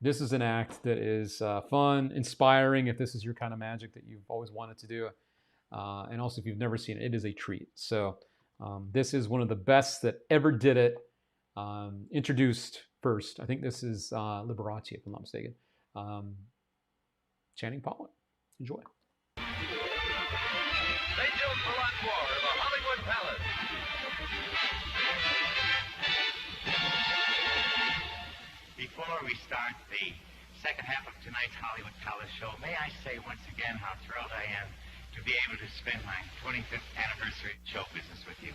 [SPEAKER 1] This is an act that is fun, inspiring, if this is your kind of magic that you've always wanted to do. And also, if you've never seen it, it is a treat. So this is one of the best that ever did it. Introduced first, I think this is Liberace, if I'm not mistaken. Channing Pollock. Enjoy.
[SPEAKER 9] Angels Barat War of the Hollywood Palace. Before we start the second half of tonight's Hollywood Palace show, may I say once again how thrilled I am to be able to spend my 25th anniversary show business with you.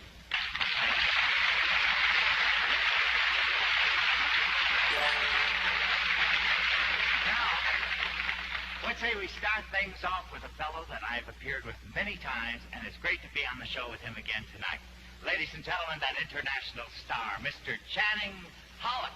[SPEAKER 9] Let's say we start things off with a fellow that I've appeared with many times, and it's great to be on the show with him again tonight. Ladies and gentlemen, that international star, Mr. Channing Pollock.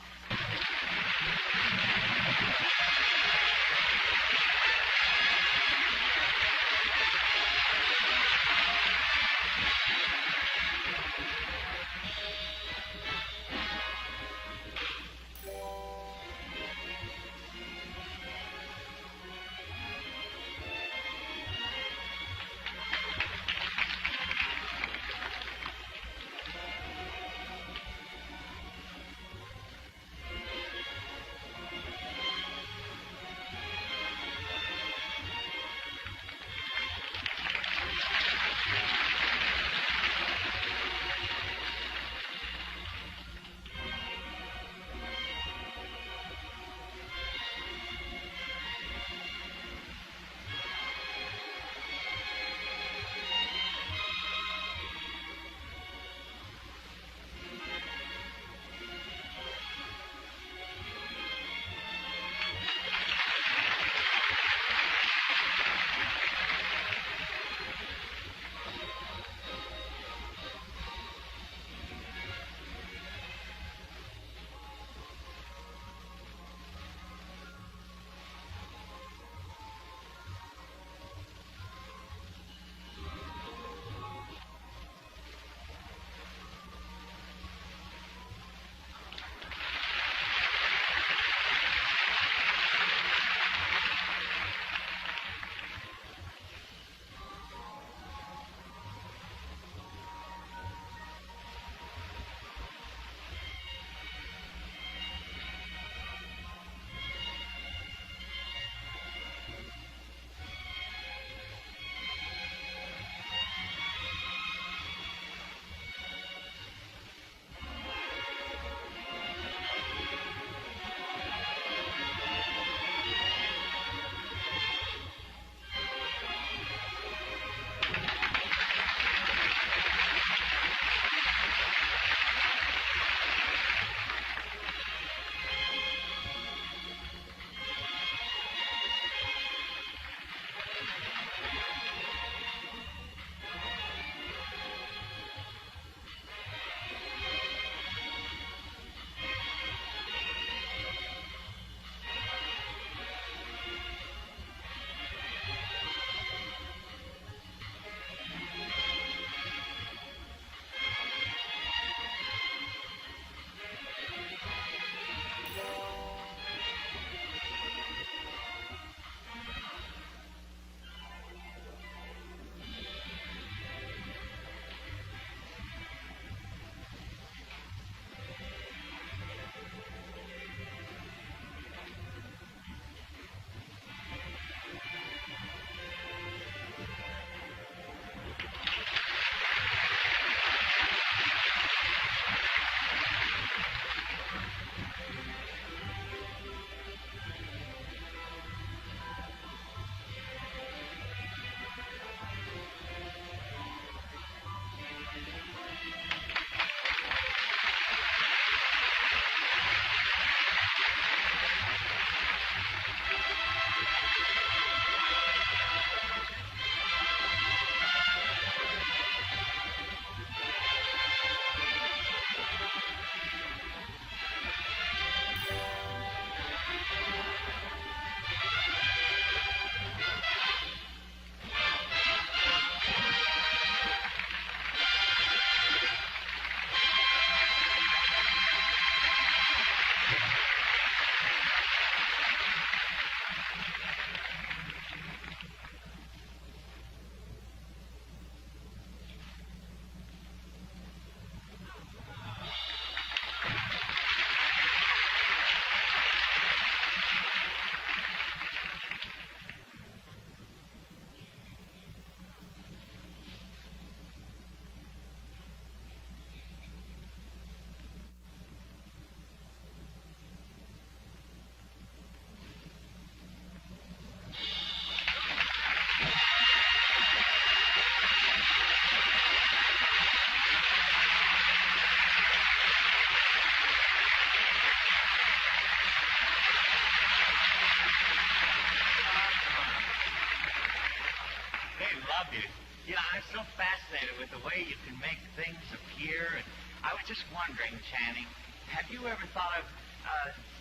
[SPEAKER 9] dude. You know, I'm so fascinated with the way you can make things appear. And I was just wondering, Channing, have you ever thought of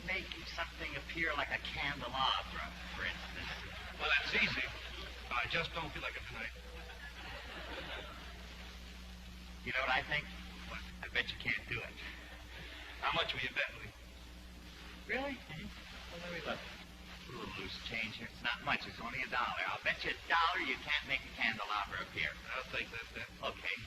[SPEAKER 9] making something appear like a candelabra, for instance?
[SPEAKER 10] Well, that's easy. I just don't feel like it tonight.
[SPEAKER 9] You know what I think? What? I bet you can't do it.
[SPEAKER 10] How much will you bet me?
[SPEAKER 9] Really? Well, let me look. A little loose change here. It's not much. It's only $1. I'll bet you $1 you can't make a candelabra appear.
[SPEAKER 10] I'll take that bet.
[SPEAKER 9] Okay.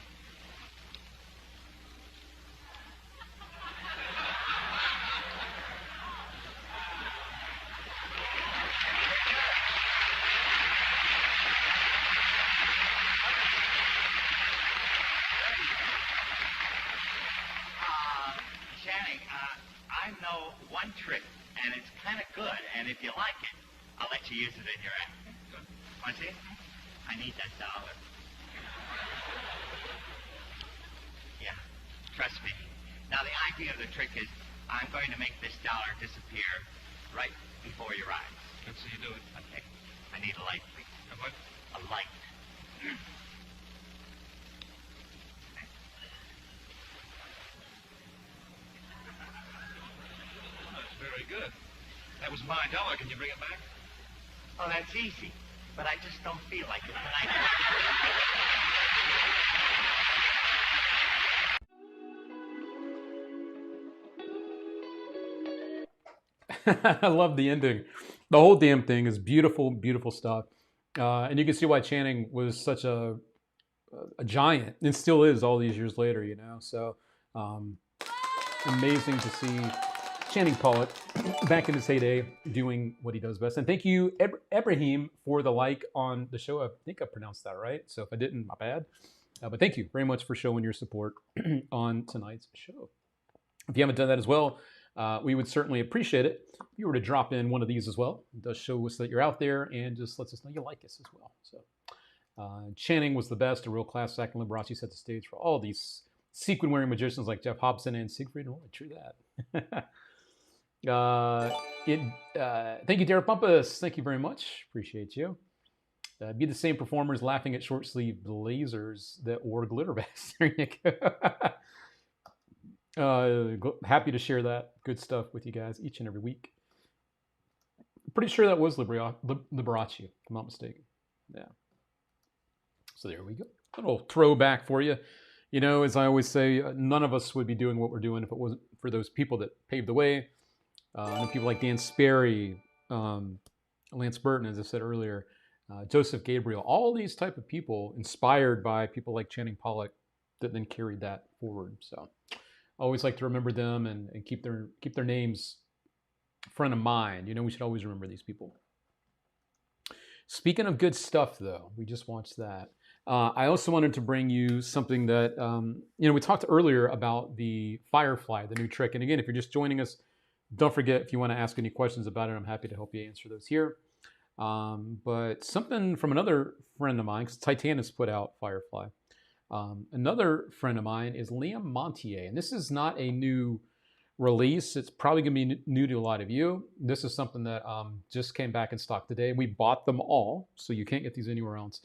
[SPEAKER 9] Channing, I know one trick, and it's kind of good, and if you like it, I'll let you use it in your act. Want to see it? I need that $1. Yeah, trust me. Now, the idea of the trick is I'm going to make this $1 disappear right before your eyes.
[SPEAKER 10] Let's see you do it.
[SPEAKER 9] Okay. I need a light, please.
[SPEAKER 10] A what?
[SPEAKER 9] A light.
[SPEAKER 10] That's very good. That was my $1. Can you bring it back?
[SPEAKER 9] Oh, that's easy. But I just don't feel like it tonight.
[SPEAKER 1] I love the ending. The whole damn thing is beautiful, beautiful stuff. And you can see why Channing was such a giant, and still is all these years later, you know. So amazing to see Channing Pollock back in his heyday doing what he does best. And thank you, Ibrahim, for the like on the show. I think I pronounced that right. So if I didn't, my bad. But thank you very much for showing your support on tonight's show. If you haven't done that as well, we would certainly appreciate it if you were to drop in one of these as well. It does show us that you're out there and just lets us know you like us as well. So Channing was the best, a real class act, and Liberace set the stage for all these sequin-wearing magicians like Jeff Hobson and Siegfried and Roy. True that. Thank you, Derek Bumpus. Thank you very much. Appreciate you. Be the same performers laughing at short sleeve blazers that wore glitter vests. There you go. Happy to share that good stuff with you guys each and every week. Pretty sure that was Liberace, if I'm not mistaken. Yeah. So there we go. A little throwback for you. You know, as I always say, none of us would be doing what we're doing if it wasn't for those people that paved the way. People like Dan Sperry, Lance Burton, as I said earlier, Joseph Gabriel, all these type of people inspired by people like Channing Pollock that then carried that forward. So I always like to remember them and keep their names front of mind. You know, we should always remember these people. Speaking of good stuff, though, we just watched that. I also wanted to bring you something that, you know, we talked earlier about the Firefly, the new trick. And again, if you're just joining us, don't forget, if you want to ask any questions about it, I'm happy to help you answer those here. But something from another friend of mine, because Titanus put out Firefly. Another friend of mine is Liam Montier. And this is not a new release. It's probably going to be new to a lot of you. This is something that just came back in stock today. We bought them all, so you can't get these anywhere else.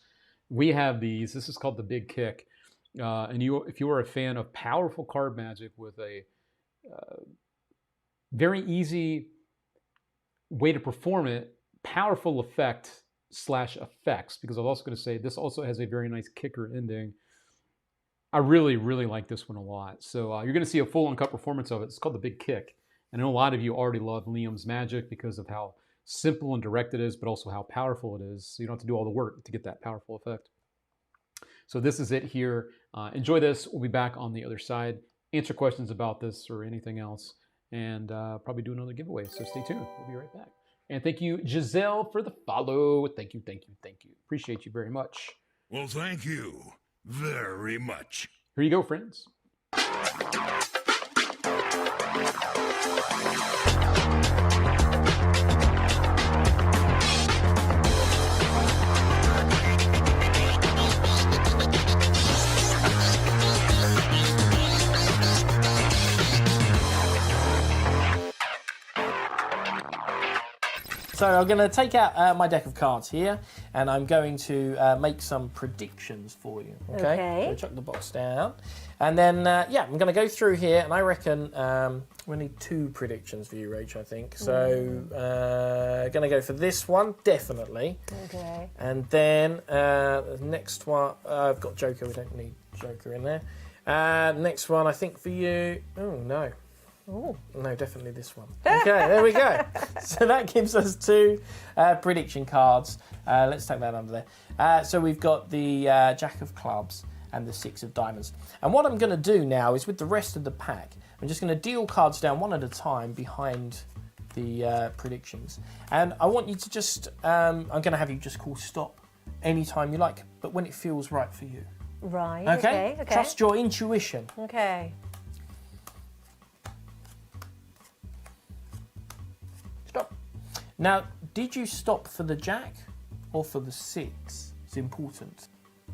[SPEAKER 1] We have these. This is called the Big Kick. And if you are a fan of powerful card magic with a very easy way to perform it, powerful effect / effects, because I'm also going to say this also has a very nice kicker ending. I really, really like this one a lot. So you're going to see a full uncut performance of it. It's called the Big Kick. And I know a lot of you already love Liam's magic because of how simple and direct it is, but also how powerful it is. So you don't have to do all the work to get that powerful effect. So this is it here. Enjoy this. We'll be back on the other side. Answer questions about this or anything else. And probably do another giveaway. So stay tuned. We'll be right back. And thank you, Giselle, for the follow. Thank you, thank you, thank you. Appreciate you very much.
[SPEAKER 4] Well, thank you very much.
[SPEAKER 1] Here you go, friends.
[SPEAKER 11] So I'm going to take out my deck of cards here, and I'm going to make some predictions for you. Okay. So chuck the box down, and then yeah, I'm going to go through here, and I reckon we need 2 predictions for you, Rach. I think so. Going to go for this one definitely.
[SPEAKER 12] Okay.
[SPEAKER 11] And then the next one, I've got Joker. We don't need Joker in there. Next one, I think for you. Oh no.
[SPEAKER 12] Ooh.
[SPEAKER 11] No, definitely this one. Okay, there we go. So that gives us 2 prediction cards. Let's take that under there. So we've got the Jack of Clubs and the 6 of Diamonds. And what I'm going to do now is with the rest of the pack, I'm just going to deal cards down one at a time behind the predictions. And I want you to just, I'm going to have you just call stop anytime you like, but when it feels right for you.
[SPEAKER 12] Right,
[SPEAKER 11] Okay?
[SPEAKER 12] okay.
[SPEAKER 11] Trust your intuition.
[SPEAKER 12] Okay.
[SPEAKER 11] Stop. Now, did you stop for the Jack or for the 6? It's important.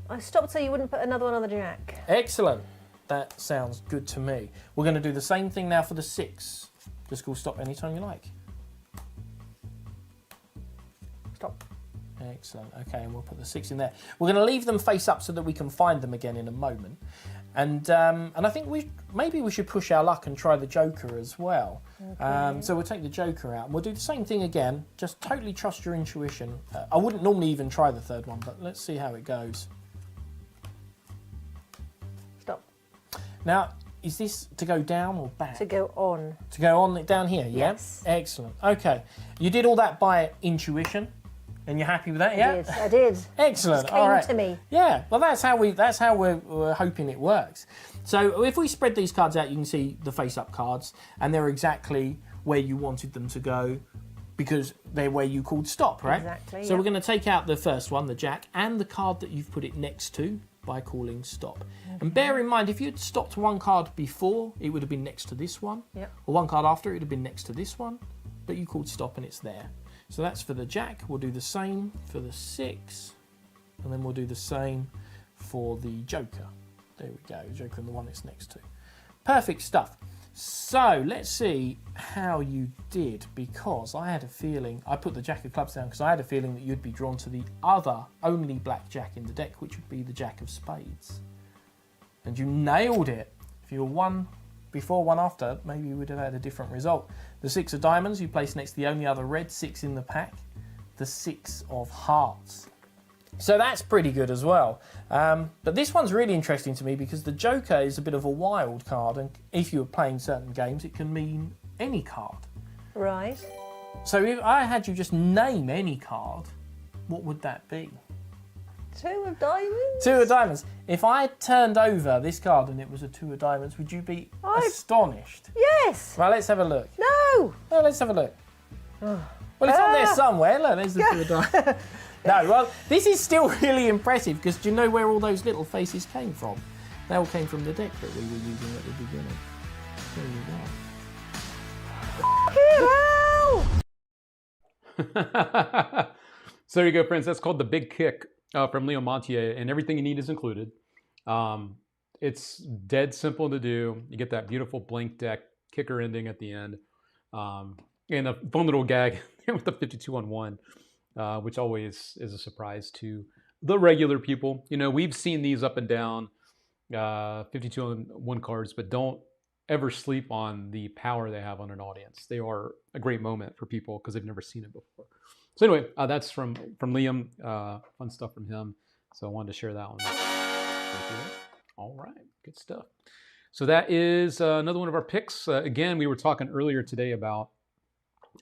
[SPEAKER 12] I stopped so you wouldn't put another one on the Jack.
[SPEAKER 11] Excellent. That sounds good to me. We're going to do the same thing now for the 6. Just call stop anytime you like.
[SPEAKER 12] Stop.
[SPEAKER 11] Excellent. Okay, and we'll put the 6 in there. We're going to leave them face up so that we can find them again in a moment. And I think maybe we should push our luck and try the Joker as well.
[SPEAKER 12] Okay.
[SPEAKER 11] So we'll take the Joker out and we'll do the same thing again. Just totally trust your intuition. I wouldn't normally even try the 3rd one, but let's see how it goes.
[SPEAKER 12] Stop.
[SPEAKER 11] Now, is this to go down or back?
[SPEAKER 12] To go on.
[SPEAKER 11] To go on down here, yeah?
[SPEAKER 12] Yes.
[SPEAKER 11] Excellent. Okay. You did all that by intuition, and you're happy with that, yeah?
[SPEAKER 12] I did.
[SPEAKER 11] Excellent.
[SPEAKER 12] Just came
[SPEAKER 11] all right.
[SPEAKER 12] to me.
[SPEAKER 11] Yeah. Well, that's how we're hoping it works. So if we spread these cards out, you can see the face-up cards, and they're exactly where you wanted them to go, because they're where you called stop, right?
[SPEAKER 12] Exactly.
[SPEAKER 11] So we're going to take out the first one, the Jack, and the card that you've put it next to by calling stop. And bear in mind, if you'd stopped one card before, it would have been next to this one.
[SPEAKER 12] Yep.
[SPEAKER 11] Or one card after, it would have been next to this one. But you called stop and it's there. So that's for the Jack. We'll do the same for the 6. And then we'll do the same for the Joker. There we go, Joker and the one it's next to. Perfect stuff. So let's see how you did, because I had a feeling, I put the Jack of Clubs down because I had a feeling that you'd be drawn to the other only black Jack in the deck, which would be the Jack of Spades. And you nailed it. If you were 1 before, 1 after, maybe you would have had a different result. The 6 of Diamonds you placed next to the only other red 6 in the pack, the 6 of Hearts. So that's pretty good as well. But this one's really interesting to me because the Joker is a bit of a wild card, and if you were playing certain games, it can mean any card.
[SPEAKER 12] Right.
[SPEAKER 11] So if I had you just name any card, what would that be?
[SPEAKER 12] 2 of Diamonds?
[SPEAKER 11] 2 of Diamonds. If I turned over this card and it was a 2 of Diamonds, would you be astonished?
[SPEAKER 12] Yes.
[SPEAKER 11] Right, let's have a look.
[SPEAKER 12] No.
[SPEAKER 11] Well, let's have a look. Well, it's on there somewhere. Look, there's the 2 of Diamonds. No, well, this is still really impressive because do you know where all those little faces came from? They all came from the deck that we were using at the beginning. There you go.
[SPEAKER 1] So there you go, friends. That's called The Big Kick from Leo Montier, and everything you need is included. It's dead simple to do. You get that beautiful blank deck kicker ending at the end, and a fun little gag with the 52 on 1. Which always is a surprise to the regular people. You know, we've seen these up and down 52 on 1 cards, but don't ever sleep on the power they have on an audience. They are a great moment for people because they've never seen it before. So anyway, that's from Liam. Fun stuff from him. So I wanted to share that one. All right, good stuff. So that is another one of our picks. Again, we were talking earlier today about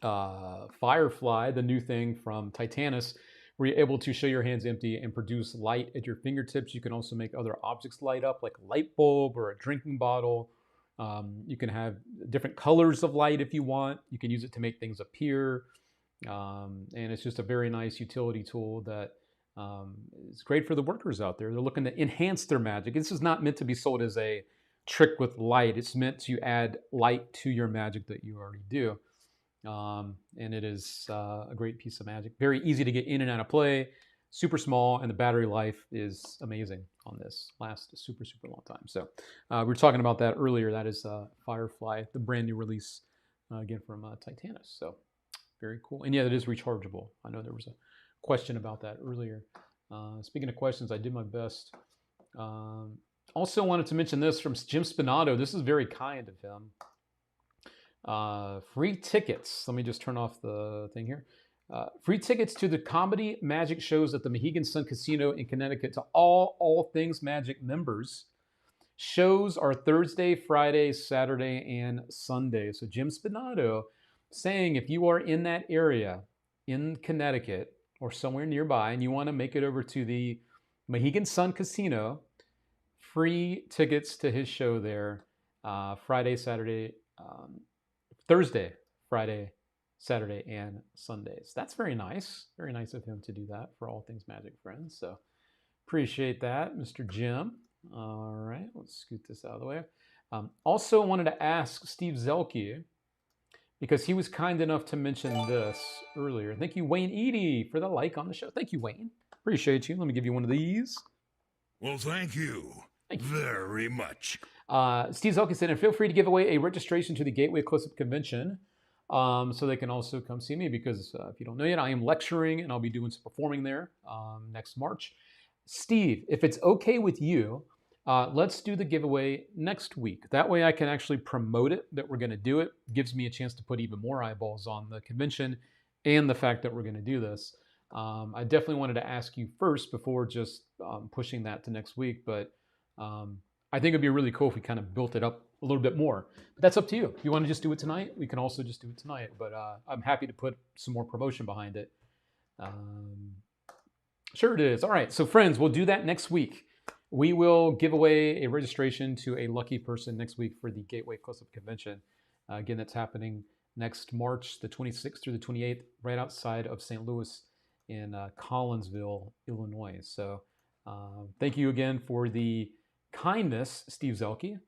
[SPEAKER 1] Firefly, the new thing from Titanus, where you're able to show your hands empty and produce light at your fingertips. You can also make other objects light up, like a light bulb or a drinking bottle. You can have different colors of light if you want. You can use it to make things appear. And it's just a very nice utility tool that is great for the workers out there. They're looking to enhance their magic. This is not meant to be sold as a trick with light. It's meant to add light to your magic that you already do. And it is a great piece of magic. Very easy to get in and out of play, super small, and the battery life is amazing on this. Lasts a super, super long time. So we were talking about that earlier. That is Firefly, the brand new release, again, from Titanus. So very cool. And yeah, it is rechargeable. I know there was question about that earlier. Speaking of questions, I did my best. Also wanted to mention this from Jim Spinato. This is very kind of him. Free tickets. Let me just turn off the thing here. Free tickets to the comedy magic shows at the Mohegan Sun Casino in Connecticut to all Things Magic members. Shows are Thursday, Friday, Saturday, and Sunday. So Jim Spinato saying if you are in that area in Connecticut or somewhere nearby and you want to make it over to the Mohegan Sun Casino, free tickets to his show there Friday, Saturday, Thursday, Friday, Saturday, and Sundays. That's very nice. Very nice of him to do that for All Things Magic friends. So appreciate that, Mr. Jim. All right, let's scoot this out of the way. Also wanted to ask Steve Zelke, because he was kind enough to mention this earlier. Thank you, Wayne Eady, for the like on the show. Thank you, Wayne. Appreciate you. Let me give you one of these.
[SPEAKER 4] Well, thank you very much.
[SPEAKER 1] Steve Zelke said, and feel free to give away a registration to the Gateway Close-Up Convention so they can also come see me, because if you don't know yet, I am lecturing and I'll be doing some performing there next March. Steve, if it's okay with you, let's do the giveaway next week. That way I can actually promote it, that we're going to do it. Gives me a chance to put even more eyeballs on the convention and the fact that we're going to do this. I definitely wanted to ask you first before just pushing that to next week, but I think it'd be really cool if we kind of built it up a little bit more. But that's up to you. If you want to just do it tonight, we can also just do it tonight. But I'm happy to put some more promotion behind it. Sure it is. All right, so friends, we'll do that next week. We will give away a registration to a lucky person next week for the Gateway Close-Up Convention. Again, that's happening next March the 26th through the 28th, right outside of St. Louis in Collinsville, Illinois. So thank you again for the kindness, Steve Zelke,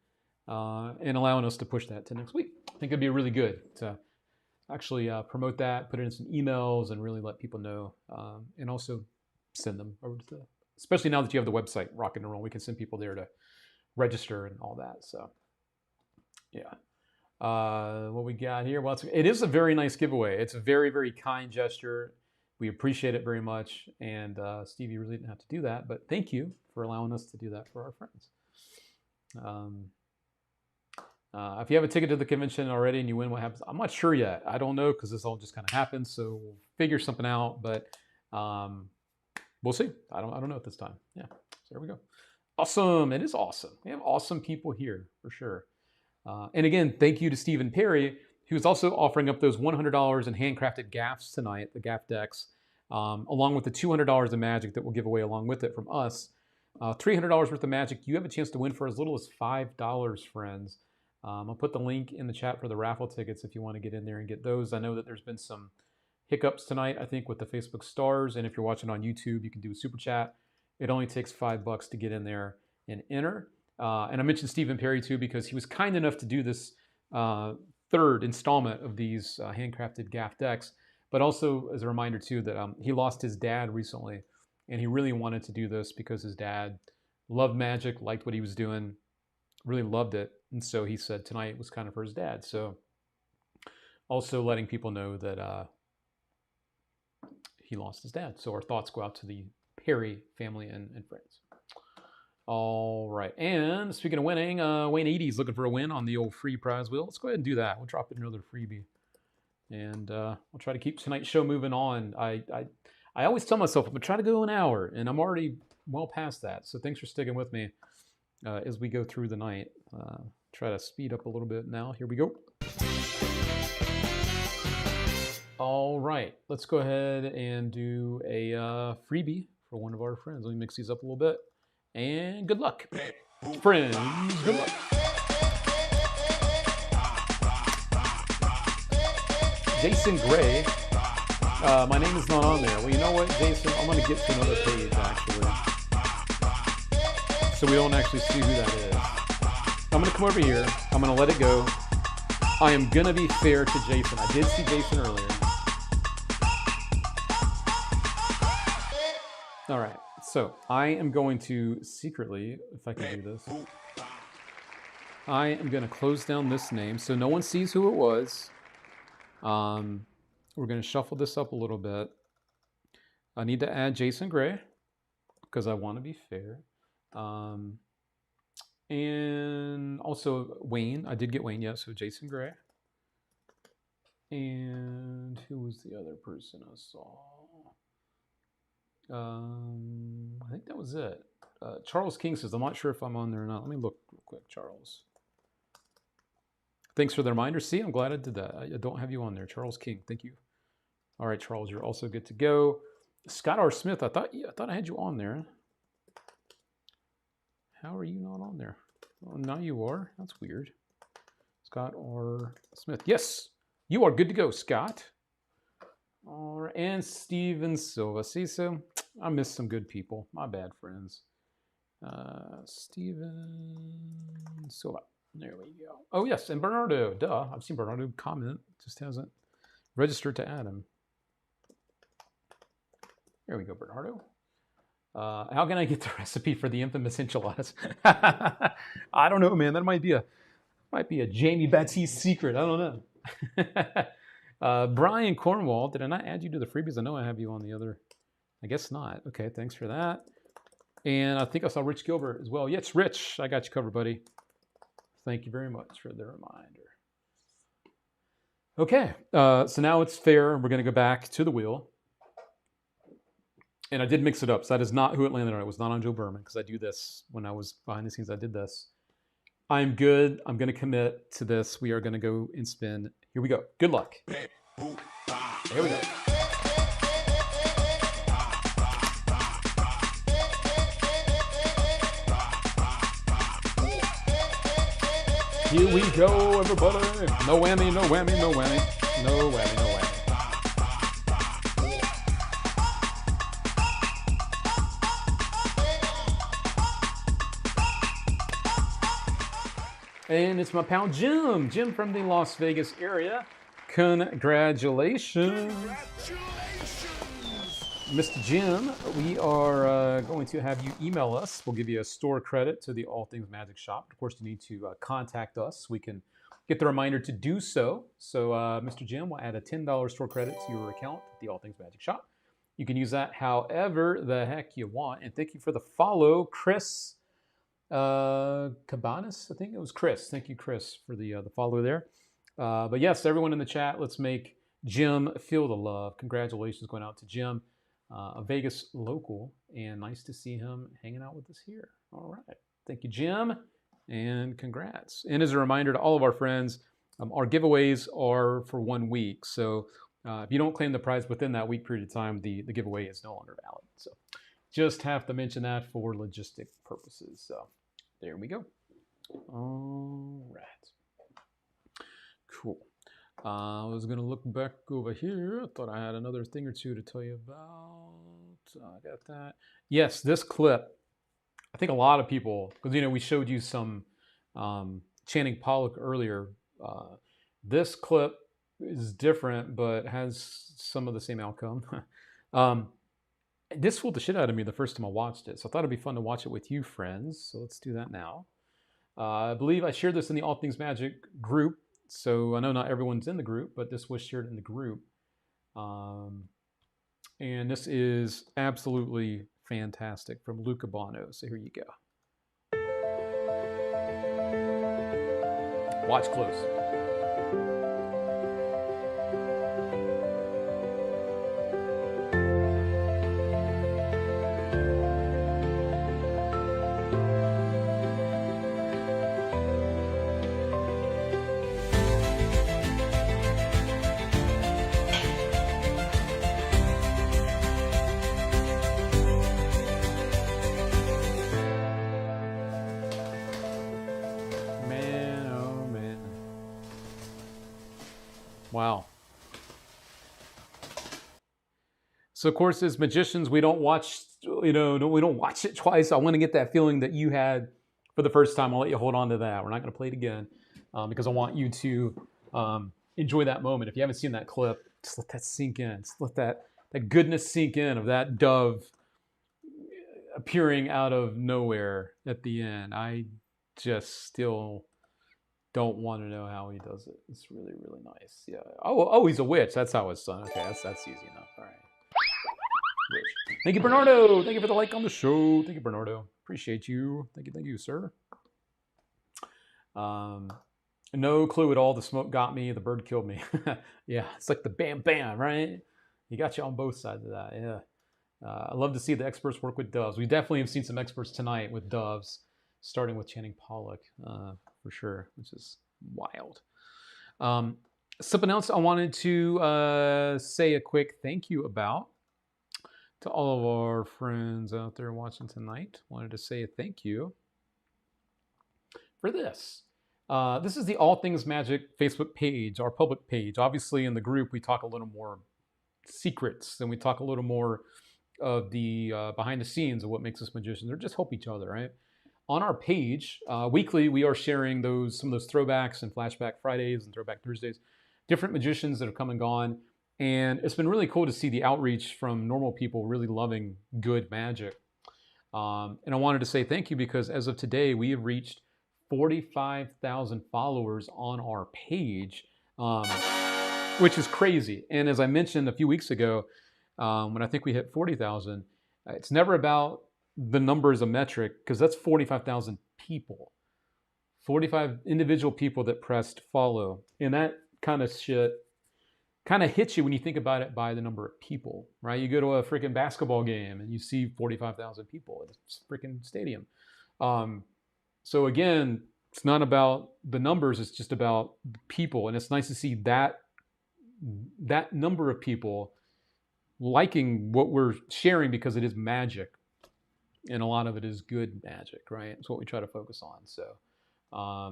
[SPEAKER 1] and allowing us to push that to next week. I think it'd be really good to actually promote that, put it in some emails, and really let people know, and also send them over to the, especially now that you have the website, Rock and Roll, we can send people there to register and all that. So, yeah. What we got here? Well, it is a very nice giveaway. It's a very, very kind gesture. We appreciate it very much. And Steve, you really didn't have to do that, but thank you for allowing us to do that for our friends. If you have a ticket to the convention already and you win, what happens? I'm not sure yet. I don't know, because this all just kind of happens. So we'll figure something out, but we'll see. I don't know at this time. Yeah, so there we go. Awesome. It is awesome. We have awesome people here for sure. And again, thank you to Stephen Perry, who's also offering up those $100 in handcrafted gaffs tonight, the gaff decks, along with the $200 of magic that we'll give away along with it from us. $300 worth of magic. You have a chance to win for as little as $5, friends. I'll put the link in the chat for the raffle tickets if you want to get in there and get those. I know that there's been some hiccups tonight, I think, with the Facebook stars. And if you're watching on YouTube, you can do a super chat. It only takes $5 to get in there and enter. And I mentioned Stephen Perry too, because he was kind enough to do this third installment of these handcrafted gaff decks. But also as a reminder too that he lost his dad recently, and he really wanted to do this because his dad loved magic, liked what he was doing, really loved it. And so he said tonight was kind of for his dad. So also letting people know that he lost his dad. So our thoughts go out to the Perry family and friends. All right. And speaking of winning, Wayne Eady's looking for a win on the old free prize wheel. Let's go ahead and do that. We'll drop in another freebie. And we'll try to keep tonight's show moving on. I always tell myself I'm going to try to go an hour, and I'm already well past that. So thanks for sticking with me as we go through the night. Try to speed up a little bit now. Here we go. All right. Let's go ahead and do a freebie for one of our friends. Let me mix these up a little bit. And good luck. Friends, good luck. Jason Gray. My name is not on there. Well, you know what, Jason? I'm going to get to another page, actually. So we don't actually see who that is. I'm going to come over here. I'm going to let it go. I am going to be fair to Jason. I did see Jason earlier. All right. So I am going to secretly, if I can do this, I am going to close down this name so no one sees who it was. We're going to shuffle this up a little bit. I need to add Jason Gray because I want to be fair. And also Wayne. I did get Wayne, yes. So Jason Gray. And who was the other person I saw? I think that was it. Charles King says, I'm not sure if I'm on there or not. Let me look real quick, Charles. Thanks for the reminder. See, I'm glad I did that. I don't have you on there. Charles King, thank you. All right, Charles, you're also good to go. Scott R. Smith, I thought I had you on there. How are you not on there? Oh, now you are. That's weird. Scott R. Smith. Yes, you are good to go, Scott. All right, and Steven Silva. See, so I missed some good people. My bad, friends. Steven Silva. There we go. Oh, yes, and Bernardo. Duh, I've seen Bernardo comment. Just hasn't registered to add him. There we go, Bernardo. How can I get the recipe for the infamous enchiladas? I don't know, man. That might be a Jamie Baptiste secret. I don't know. Brian Cornwall, did I not add you to the freebies? I know I have you on the other. I guess not. Okay, thanks for that. And I think I saw Rich Gilbert as well. Yeah, it's Rich. I got you covered, buddy. Thank you very much for the reminder. Okay, so now it's fair. We're going to go back to the wheel. And I did mix it up. So that is not who it landed on. It was not on Joe Berman because I do this when I was behind the scenes. I did this. I'm good. I'm going to commit to this. We are going to go and spin. Here we go. Good luck. Here we go. Here we go, everybody. No whammy, no whammy, no whammy. No whammy, no whammy. And it's my pal Jim. Jim from the Las Vegas area. Congratulations. Mr. Jim, we are going to have you email us. We'll give you a store credit to the All Things Magic shop. Of course, you need to contact us. We can get the reminder to do so. So, Mr. Jim will add a $10 store credit to your account at the All Things Magic shop. You can use that however the heck you want. And thank you for the follow, Chris Cabanas. I think it was Chris. Thank you, Chris, for the follow there. But yes, everyone in the chat, let's make Jim feel the love. Congratulations going out to Jim. A Vegas local, and nice to see him hanging out with us here. All right. Thank you, Jim, and congrats. And as a reminder to all of our friends, our giveaways are for 1 week. So if you don't claim the prize within that week period of time, the giveaway is no longer valid. So just have to mention that for logistic purposes. So there we go. All right. Cool. I was going to look back over here. I thought I had another thing or two to tell you about. I got that. Yes, this clip. I think a lot of people, because, we showed you some Channing Pollock earlier. This clip is different, but has some of the same outcome. This fooled the shit out of me the first time I watched it. So I thought it'd be fun to watch it with you, friends. So let's do that now. I believe I shared this in the All Things Magic group. So I know not everyone's in the group, but this was shared in the group. And this is absolutely fantastic from Luca Bono. So here you go. Watch close. Wow. So of course, as magicians, we don't watch, we don't watch it twice. I want to get that feeling that you had for the first time. I'll let you hold on to that. We're not going to play it again because I want you to enjoy that moment. If you haven't seen that clip, just let that sink in. Just let that goodness sink in of that dove appearing out of nowhere at the end. I just still don't want to know how he does it. It's really, really nice. Yeah. Oh, he's a witch. That's how it's done. Okay, that's easy enough. All right. Thank you, Bernardo. Thank you for the like on the show. Thank you, Bernardo. Appreciate you. Thank you, sir. No clue at all. The smoke got me. The bird killed me. Yeah, it's like the bam, bam, right? You got you on both sides of that. Yeah. I love to see the experts work with doves. We definitely have seen some experts tonight with doves, starting with Channing Pollock, for sure, which is wild. Something else I wanted to say a quick thank you about to all of our friends out there watching tonight. Wanted to say a thank you for this. This is the All Things Magic Facebook page, our public page. Obviously, in the group, we talk a little more secrets and we talk a little more of the behind the scenes of what makes us magicians, or just help each other, right? On our page, weekly, we are sharing some of those throwbacks and flashback Fridays and throwback Thursdays, different magicians that have come and gone. And it's been really cool to see the outreach from normal people really loving good magic. And I wanted to say thank you because as of today, we have reached 45,000 followers on our page, which is crazy. And as I mentioned a few weeks ago, when I think we hit 40,000, it's never about the number as a metric because that's 45,000 people, 45 individual people that pressed follow. And that kind of shit kind of hits you when you think about it by the number of people, right? You go to a freaking basketball game and you see 45,000 people in a freaking stadium. So again, it's not about the numbers, it's just about the people. And it's nice to see that number of people liking what we're sharing because it is magic. And a lot of it is good magic, right? It's what we try to focus on. So,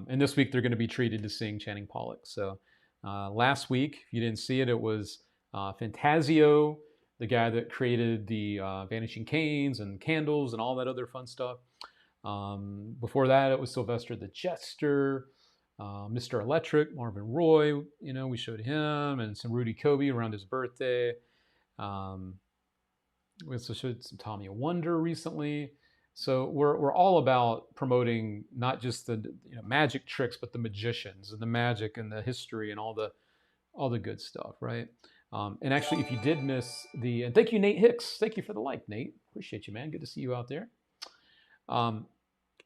[SPEAKER 1] and this week they're going to be treated to seeing Channing Pollock. So last week, if you didn't see it, it was Fantasio, the guy that created the Vanishing Canes and candles and all that other fun stuff. Before that, it was Sylvester the Jester, Mr. Electric, Marvin Roy, we showed him, and some Rudy Kobe around his birthday. We also showed some Tommy Wonder recently. So we're all about promoting not just the magic tricks, but the magicians and the magic and the history and all the good stuff, right? And actually, if you did miss and thank you, Nate Hicks. Thank you for the like, Nate. Appreciate you, man. Good to see you out there.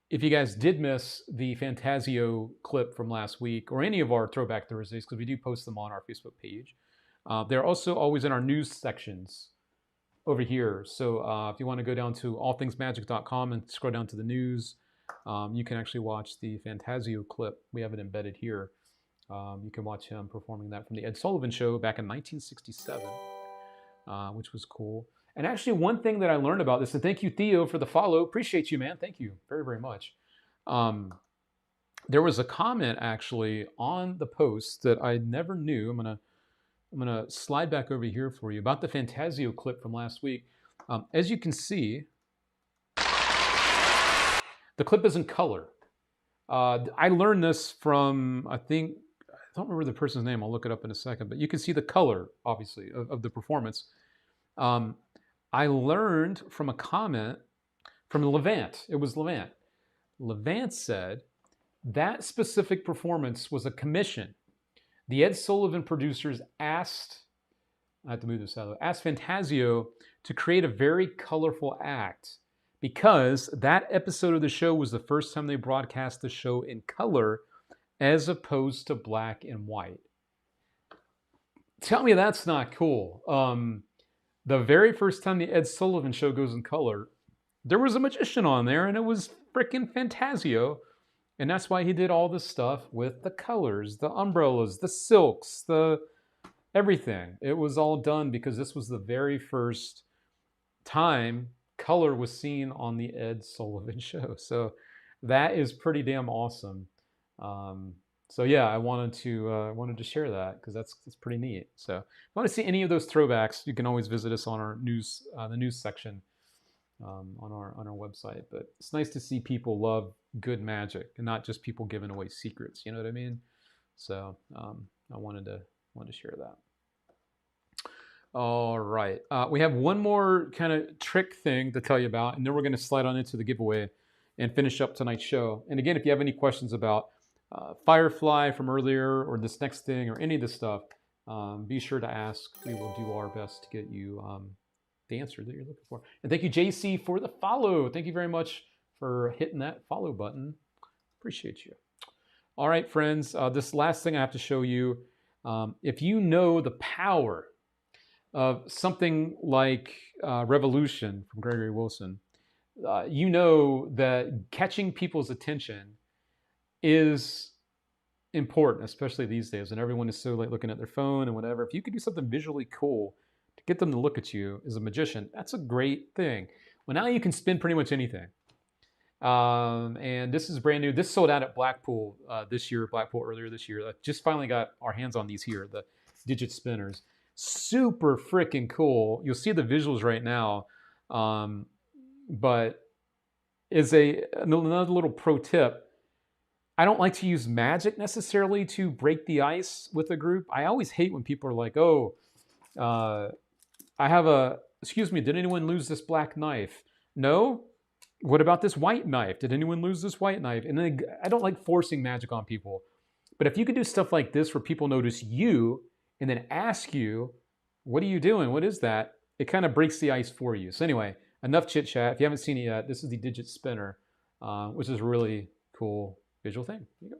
[SPEAKER 1] If you guys did miss the Fantasio clip from last week or any of our Throwback Thursdays, because we do post them on our Facebook page, they're also always in our news sections over here. So if you want to go down to allthingsmagic.com and scroll down to the news, you can actually watch the Fantasio clip. We have it embedded here. You can watch him performing that from the Ed Sullivan Show back in 1967, which was cool. And actually, one thing that I learned about this, and thank you, Theo, for the follow. Appreciate you, man. Thank you very, very much. There was a comment actually on the post that I never knew. I'm gonna slide back over here for you about the Fantasio clip from last week. As you can see, the clip is in color. I learned this from, I don't remember the person's name. I'll look it up in a second. But you can see the color, obviously, of the performance. I learned from a comment from Levant. It was Levant. Levant said that specific performance was a commission. The Ed Sullivan producers asked Fantasio to create a very colorful act because that episode of the show was the first time they broadcast the show in color as opposed to black and white. Tell me that's not cool. The very first time the Ed Sullivan Show goes in color, there was a magician on there, and it was freaking Fantasio. And that's why he did all this stuff with the colors, the umbrellas, the silks, the everything. It was all done because this was the very first time color was seen on the Ed Sullivan Show. So that is pretty damn awesome. So yeah, I wanted to share that because that's pretty neat. So if you want to see any of those throwbacks, you can always visit us on our news, the news section on our website. But it's nice to see people love good magic and not just people giving away secrets. You know what I mean? So I wanted to share that. All right, we have one more kind of trick thing to tell you about, and then we're going to slide on into the giveaway and finish up tonight's show. And again, if you have any questions about Firefly from earlier or this next thing or any of this stuff, be sure to ask. We will do our best to get you the answer that you're looking for. And thank you, JC, for the follow. Thank you very much for hitting that follow button. Appreciate you. All right, friends, this last thing I have to show you, if you know the power of something like Revolution from Gregory Wilson, you know that catching people's attention is important, especially these days, and everyone is so like looking at their phone and whatever. If you could do something visually cool to get them to look at you as a magician, that's a great thing. Well, now you can spin pretty much anything. And this is brand new. This sold out at Blackpool this year, Blackpool earlier this year. I just finally got our hands on these here, the digit spinners. Super freaking cool. You'll see the visuals right now. But is another little pro tip. I don't like to use magic necessarily to break the ice with a group. I always hate when people are like, oh, excuse me, did anyone lose this black knife? No? What about this white knife? Did anyone lose this white knife? And then I don't like forcing magic on people. But if you could do stuff like this where people notice you and then ask you, what are you doing? What is that? It kind of breaks the ice for you. So anyway, enough chit chat. If you haven't seen it yet, this is the digit spinner, which is a really cool visual thing. Here you go.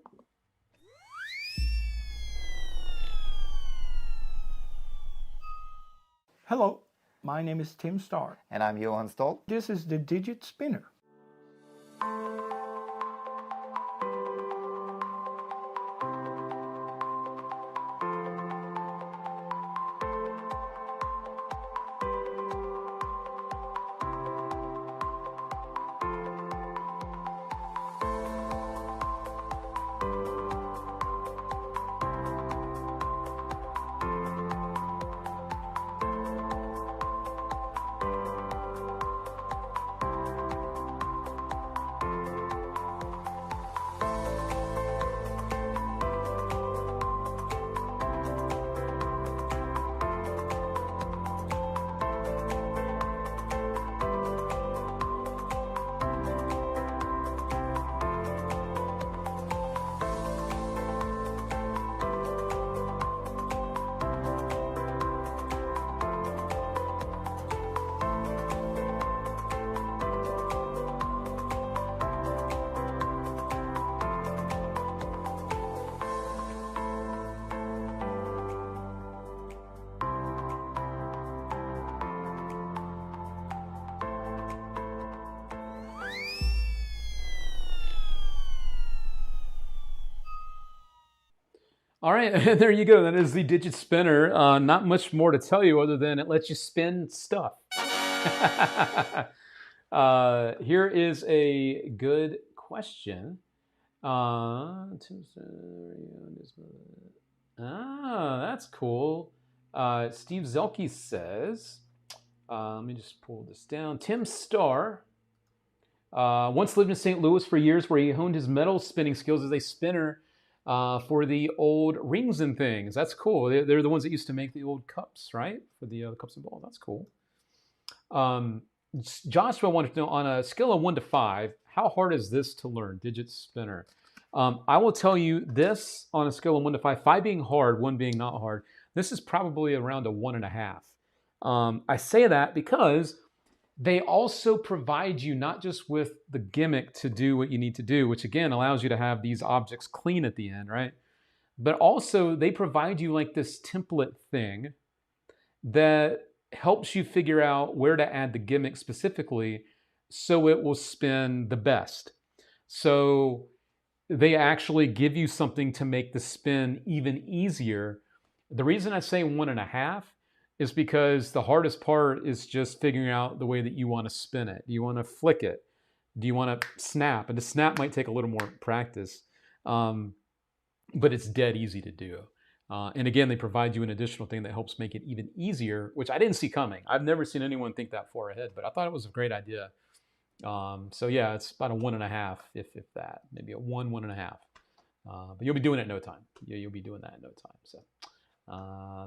[SPEAKER 13] Hello, my name is Tim Starr.
[SPEAKER 14] And I'm Johan Stoll.
[SPEAKER 13] This is the digit spinner.
[SPEAKER 1] All right, there you go. That is the digit spinner. Not much more to tell you other than it lets you spin stuff. Here is a good question. That's cool. Steve Zelke says, let me just pull this down. Tim Starr once lived in St. Louis for years where he honed his metal spinning skills as a spinner for the old rings and things. That's cool. They're the ones that used to make the old cups, right? For the cups and balls. That's cool. Joshua wanted to know, on a scale of 1 to 5, how hard is this to learn, digit spinner? I will tell you this on a scale of 1 to 5, 5 being hard, 1 being not hard. This is probably around a 1.5. I say that because they also provide you not just with the gimmick to do what you need to do, which again allows you to have these objects clean at the end, right? But also they provide you like this template thing that helps you figure out where to add the gimmick specifically so it will spin the best. So they actually give you something to make the spin even easier. The reason I say 1.5 is because the hardest part is just figuring out the way that you want to spin it. Do you want to flick it? Do you want to snap? And the snap might take a little more practice, but it's dead easy to do. And again, they provide you an additional thing that helps make it even easier, which I didn't see coming. I've never seen anyone think that far ahead, but I thought it was a great idea. So yeah, it's about a 1.5, if that, maybe a 1.5. But you'll be doing it in no time. You'll be doing that in no time. So.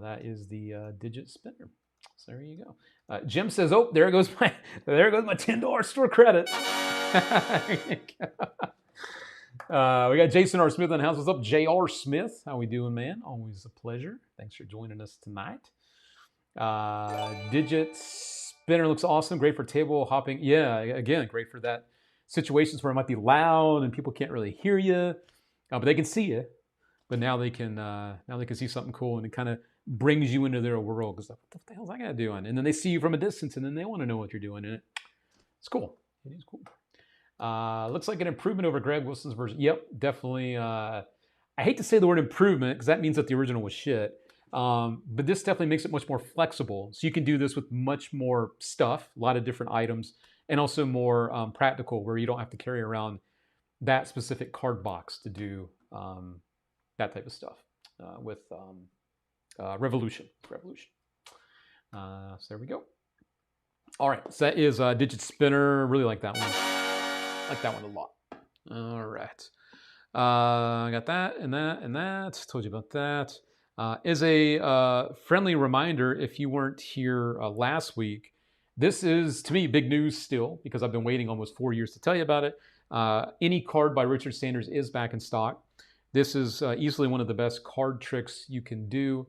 [SPEAKER 1] That is the digit spinner. So there you go. Jim says, "Oh, there goes my $10 store credit." We got Jason R. Smith in the house. What's up, J.R. Smith? How we doing, man? Always a pleasure. Thanks for joining us tonight. Digit spinner looks awesome. Great for table hopping. Yeah, again, great for that situations where it might be loud and people can't really hear you, but they can see you. But now they can see something cool, and it kind of brings you into their world because what the hell is that guy doing? And then they see you from a distance, and then they want to know what you're doing in it. It's cool. It is cool. Looks like an improvement over Greg Wilson's version. Yep, definitely. I hate to say the word improvement because that means that the original was shit. But this definitely makes it much more flexible. So you can do this with much more stuff, a lot of different items, and also more practical where you don't have to carry around that specific card box to do that type of stuff with Revolution. So there we go. All right, so that is Digit Spinner. Really like that one. Like that one a lot. All right. I got that and that and that. Told you about that. As a friendly reminder, if you weren't here last week, this is, to me, big news still because I've been waiting almost 4 years to tell you about it. Any Card by Richard Sanders is back in stock. This is easily one of the best card tricks you can do.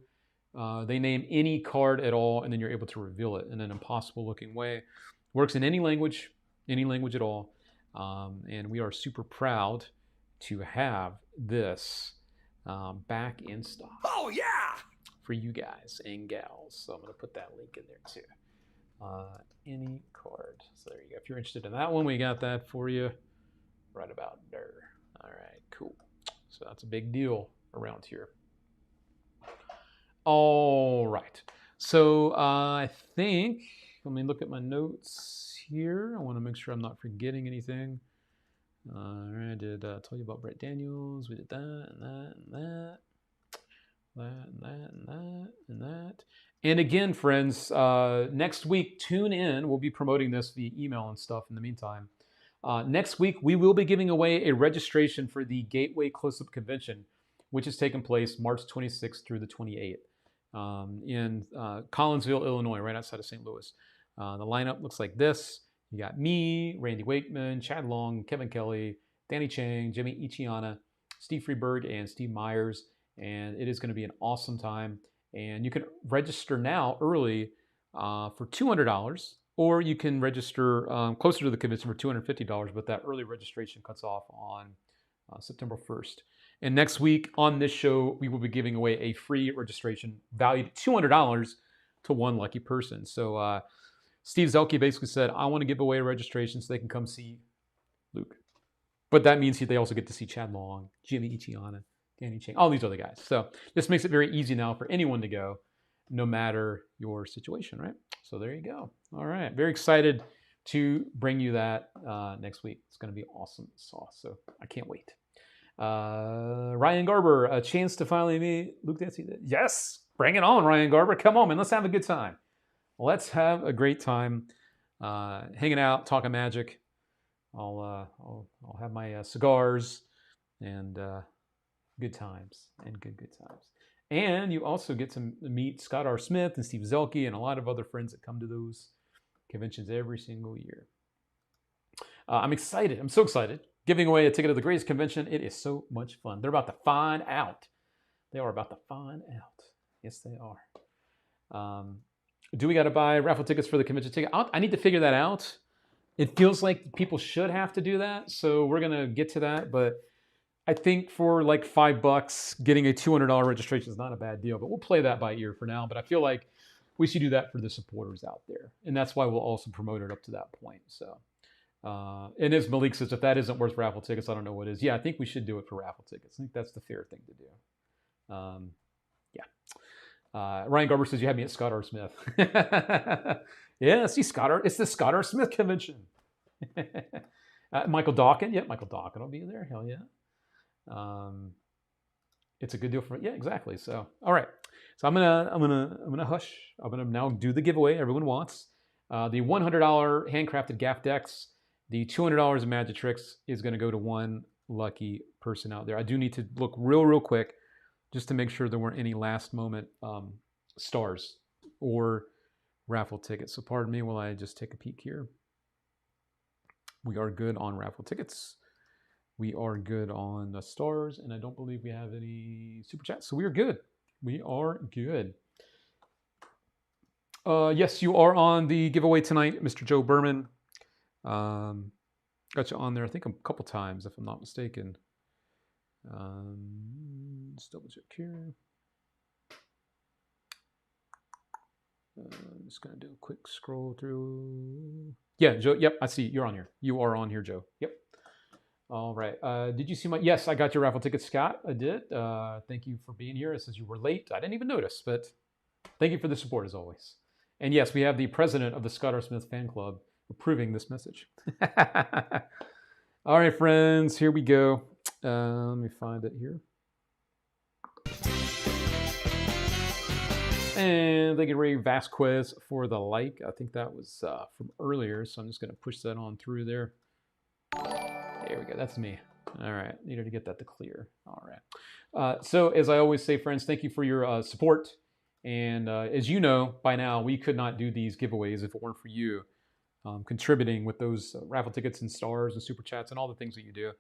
[SPEAKER 1] They name any card at all, and then you're able to reveal it in an impossible looking way. Works in any language at all. And we are super proud to have this back in stock.
[SPEAKER 4] Oh, yeah!
[SPEAKER 1] For you guys and gals. So I'm going to put that link in there too. Any card. So there you go. If you're interested in that one, we got that for you right about there. All right, cool. So that's a big deal around here. All right. So I think, let me look at my notes here. I want to make sure I'm not forgetting anything. All right, I did tell you about Brett Daniels. We did that and that and that. That and that and that and that. And again, friends, next week, tune in. We'll be promoting this via email and stuff in the meantime. Next week, we will be giving away a registration for the Gateway Close-Up Convention, which is taking place March 26th through the 28th in Collinsville, Illinois, right outside of St. Louis. The lineup looks like this. You got me, Randy Wakeman, Chad Long, Kevin Kelly, Danny Chang, Jimmy Ichiana, Steve Freeberg, and Steve Myers. And it is going to be an awesome time. And you can register now early for $200, or you can register closer to the convention for $250, but that early registration cuts off on September 1st. And next week on this show, we will be giving away a free registration valued at $200 to one lucky person. So Steve Zelke basically said, I want to give away a registration so they can come see Luke. But that means they also get to see Chad Long, Jimmy Ichiana, Danny Chang, all these other guys. So this makes it very easy now for anyone to go, no matter your situation, right? So there you go. All right. Very excited to bring you that next week. It's going to be awesome sauce. So I can't wait. Ryan Garber, a chance to finally meet Luke Dancy. Yes. Bring it on, Ryan Garber. Come on, man. Let's have a good time. Let's have a great time hanging out, talking magic. I'll have my cigars and good times and good times. And you also get to meet Scott R. Smith and Steve Zelke and a lot of other friends that come to those conventions every single year. I'm excited. I'm so excited. Giving away a ticket to the greatest convention. It is so much fun. They're about to find out. They are about to find out. Yes, they are. Do we got to buy raffle tickets for the convention ticket? I need to figure that out. It feels like people should have to do that. So we're going to get to that. But I think for like $5, getting a $200 registration is not a bad deal. But we'll play that by ear for now. But I feel like we should do that for the supporters out there. And that's why we'll also promote it up to that point. So, and as Malik says, if that isn't worth raffle tickets, I don't know what is. Yeah, I think we should do it for raffle tickets. I think that's the fair thing to do. Ryan Garber says, you had me at Scott R. Smith. Yeah, see, Scott R. It's the Scott R. Smith convention. Michael Dawkin. Yeah, Michael Dawkin will be there. Hell yeah. It's a good deal for me. Yeah, exactly. So, all right. So I'm gonna hush. I'm gonna now do the giveaway everyone wants. The $100 handcrafted Gaff decks, the $200 of Magic Tricks is gonna go to one lucky person out there. I do need to look real quick just to make sure there weren't any last moment stars or raffle tickets. So pardon me while I just take a peek here. We are good on raffle tickets. We are good on the stars, and I don't believe we have any super chats. So we are good. We are good. Yes, you are on the giveaway tonight, Mr. Joe Berman. Got you on there, I think, a couple times, if I'm not mistaken. Let's double check here. I'm just going to do a quick scroll through. Yeah, Joe. Yep, I see. You're on here. You are on here, Joe. Yep. All right. Did you see my... Yes, I got your raffle ticket, Scott. I did. Thank you for being here. It says you were late. I didn't even notice, but thank you for the support, as always. And yes, we have the president of the Scott R. Smith fan club approving this message. All right, friends. Here we go. Let me find it here. And thank you, Ray Vasquez, for the like. I think that was from earlier, so I'm just going to push that on through there. There we go. That's me. All right. Needed to get that to clear. All right. So as I always say, friends, thank you for your support. And as you know, by now, we could not do these giveaways if it weren't for you contributing with those raffle tickets and stars and super chats and all the things that you do.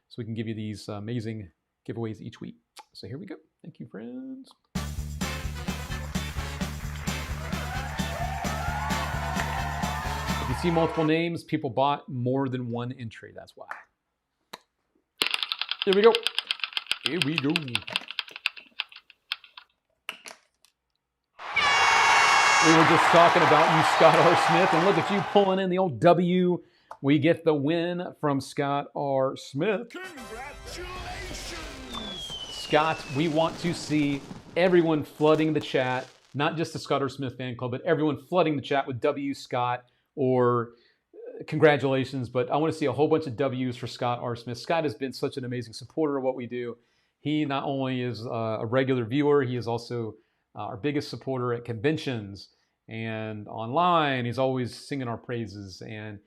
[SPEAKER 1] So we can give you these amazing giveaways each week. So here we go. Thank you, friends. If you see multiple names, people bought more than one entry. That's why. Here we go. Here we go. We were just talking about you, Scott R. Smith, and look at you pulling in the old W. We get the win from Scott R. Smith.
[SPEAKER 4] Congratulations!
[SPEAKER 1] Scott, we want to see everyone flooding the chat, not just the Scott R. Smith fan club, but everyone flooding the chat with W, Scott, or congratulations. But I want to see a whole bunch of W's for Scott R. Smith. Scott has been such an amazing supporter of what we do. He not only is a regular viewer, he is also our biggest supporter at conventions and online. He's always singing our praises, and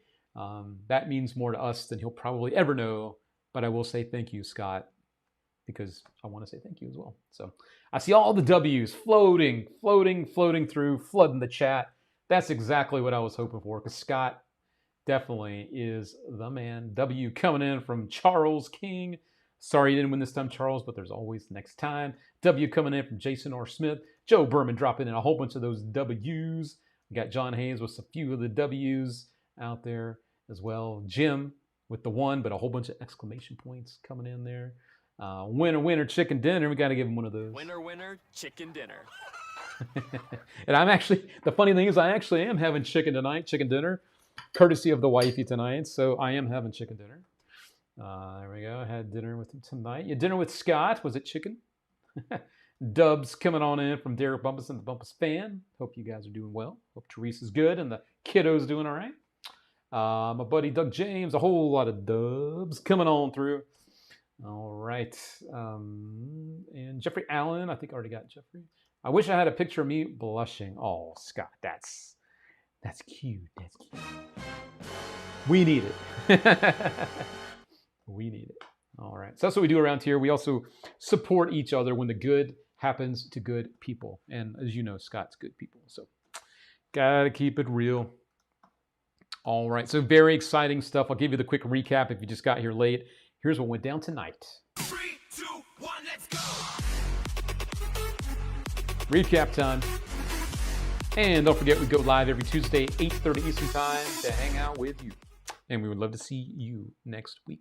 [SPEAKER 1] that means more to us than he'll probably ever know. But I will say thank you, Scott, because I want to say thank you as well. So I see all the W's floating through, flooding the chat. That's exactly what I was hoping for, because Scott definitely is the man. W coming in from Charles King. Sorry you didn't win this time, Charles, but there's always next time. W coming in from Jason R. Smith. Joe Berman dropping in a whole bunch of those W's. We got John Haynes with a few of the W's out there as well. Jim with the 1, but a whole bunch of exclamation points coming in there. Winner, winner, chicken dinner. We got to give him one of those.
[SPEAKER 2] Winner, winner, chicken dinner.
[SPEAKER 1] And I'm actually, the funny thing is I actually am having chicken tonight, chicken dinner, courtesy of the wifey tonight. So I am having chicken dinner. There we go. I had dinner with him tonight. You had dinner with Scott. Was it chicken? Dubs coming on in from Derek Bumpus and the Bumpus fan. Hope you guys are doing well. Hope Teresa's good and the kiddo's doing all right. My buddy Doug James, a whole lot of dubs coming on through. All right. And Jeffrey Allen, I think I already got Jeffrey. I wish I had a picture of me blushing. Oh, Scott, that's cute. That's cute. We need it. We need it. All right. So that's what we do around here. We also support each other when the good happens to good people. And as you know, Scott's good people. So gotta keep it real. All right. So very exciting stuff. I'll give you the quick recap if you just got here late. Here's what went down tonight.
[SPEAKER 4] 3, 2, 1, let's go!
[SPEAKER 1] Recap time. And don't forget, we go live every Tuesday, 8:30 Eastern Time to hang out with you. And we would love to see you next week.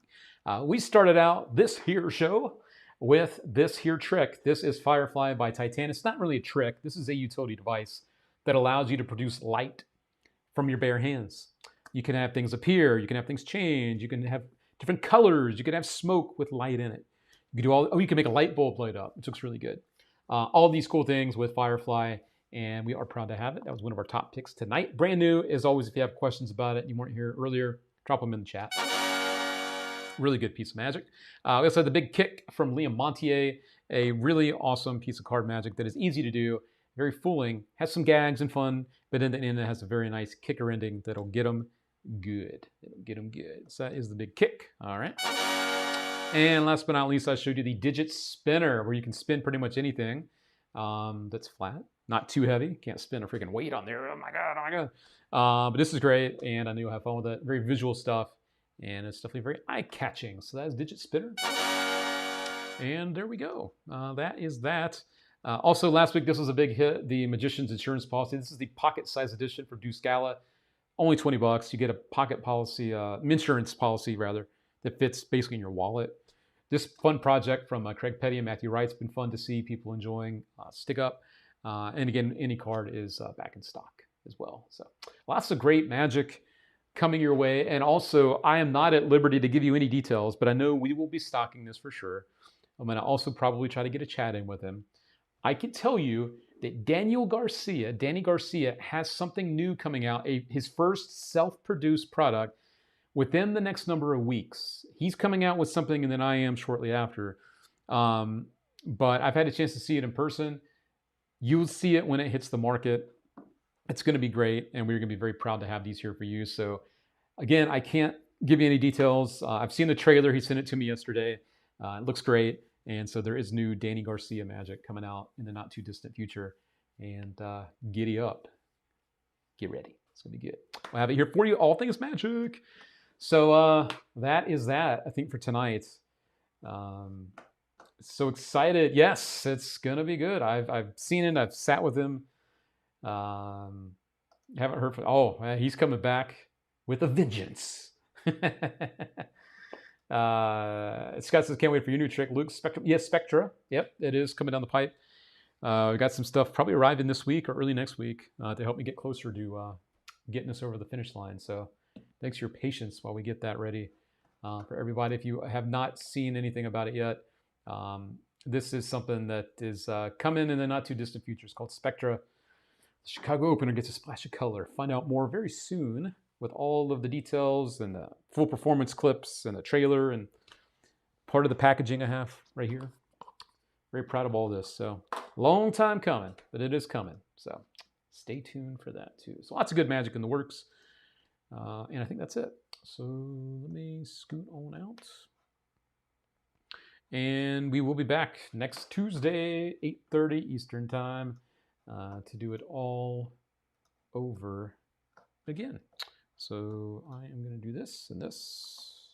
[SPEAKER 1] We started out this here show with this here trick. This is Firefly by Titan. It's not really a trick. This is a utility device that allows you to produce light from your bare hands. You can have things appear. You can have things change. You can have different colors. You can have smoke with light in it. You can do all. Oh, you can make a light bulb light up. It looks really good. All these cool things with Firefly, and we are proud to have it. That was one of our top picks tonight. Brand new, as always. If you have questions about it, you weren't here earlier, drop them in the chat. Really good piece of magic. We also had the big kick from Liam Montier, a really awesome piece of card magic that is easy to do, very fooling, has some gags and fun, but in the end it has a very nice kicker ending that'll get them good. It'll get them good. So that is the big kick. All right. And last but not least, I showed you the digit spinner, where you can spin pretty much anything that's flat, not too heavy. Can't spin a freaking weight on there. Oh my God, oh my God. But this is great, and I knew I'll have fun with it. Very visual stuff, and it's definitely very eye-catching. So that is digit spinner. And there we go. That is that. Also, last week, this was a big hit, the Magician's Insurance Policy. This is the pocket-size edition for Deuce Gala. Only $20. You get a pocket policy, insurance policy, rather, that fits basically in your wallet. This fun project from Craig Petty and Matthew Wright's been fun to see people enjoying. Stick up. And again, any card is back in stock as well. So lots of great Magic coming your way. And also, I am not at liberty to give you any details, but I know we will be stocking this for sure. I'm going to also probably try to get a chat in with him. I can tell you that Danny Garcia, has something new coming out, his first self-produced product within the next number of weeks. He's coming out with something, and then I am shortly after. But I've had a chance to see it in person. You'll see it when it hits the market. It's going to be great, and we're going to be very proud to have these here for you. So, again, I can't give you any details. I've seen the trailer. He sent it to me yesterday. It looks great. And so there is new Danny Garcia Magic coming out in the not-too-distant future. And giddy up. Get ready. It's going to be good. We'll have it here for you, all things Magic. So that is that, I think, for tonight. So excited. Yes, it's going to be good. I've seen it. I've sat with him. Haven't heard from... Oh, he's coming back with a vengeance. Scott says, can't wait for your new trick. Luke, Spectra. Yes, Spectra. Yep, it is coming down the pipe. We got some stuff probably arriving this week or early next week to help me get closer to getting us over the finish line. So thanks for your patience while we get that ready for everybody. If you have not seen anything about it yet, this is something that is coming in the not too distant future. It's called Spectra. The Chicago opener gets a splash of color. Find out more very soon with all of the details and the full performance clips and the trailer and part of the packaging I have right here. Very proud of all this. So long time coming, but it is coming. So stay tuned for that too. So lots of good Magic in the works. And I think that's it. So let me scoot on out. And we will be back next Tuesday, 8:30 Eastern Time, to do it all over again. So I am going to do this and this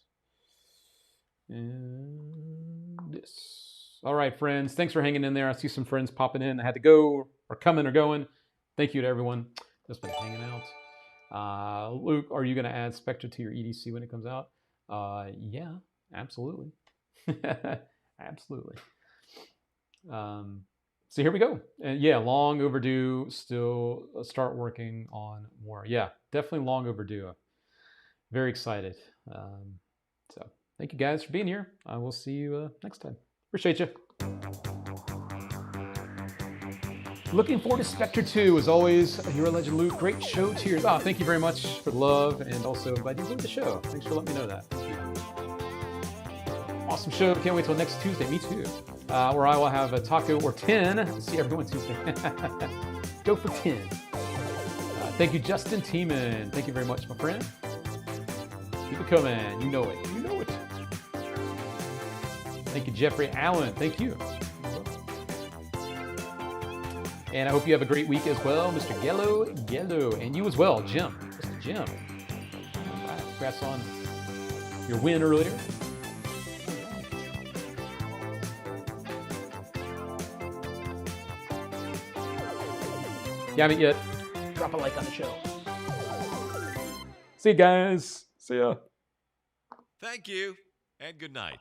[SPEAKER 1] and this. All right, friends. Thanks for hanging in there. I see some friends popping in. I had to go or coming or going. Thank you to everyone that's been hanging out. Luke, are you going to add Spectra to your EDC when it comes out? Yeah, absolutely. Absolutely. So here we go. And yeah, long overdue. Still start working on more. Yeah, definitely long overdue. Very excited. So thank you guys for being here. I will see you next time. Appreciate you. Looking forward to Spectre 2. As always, Hero Legend Luke. Great show. Cheers. Thank you very much for the love, and also glad you enjoyed the show. Thanks for letting me know that. Thank you. Awesome show. Can't wait till next Tuesday. Me too. Where I will have a taco or 10. See everyone Tuesday. Go for 10. Thank you, Justin Tiemann. Thank you very much, my friend. Keep it coming. You know it. You know it. Thank you, Jeffrey Allen. Thank you. And I hope you have a great week as well, Mr. Gello. And you as well, Jim. Mr. Jim. All right. Congrats on your win earlier. You haven't yet? Drop a like on the show. See you guys. See ya.
[SPEAKER 14] Thank you, and good night.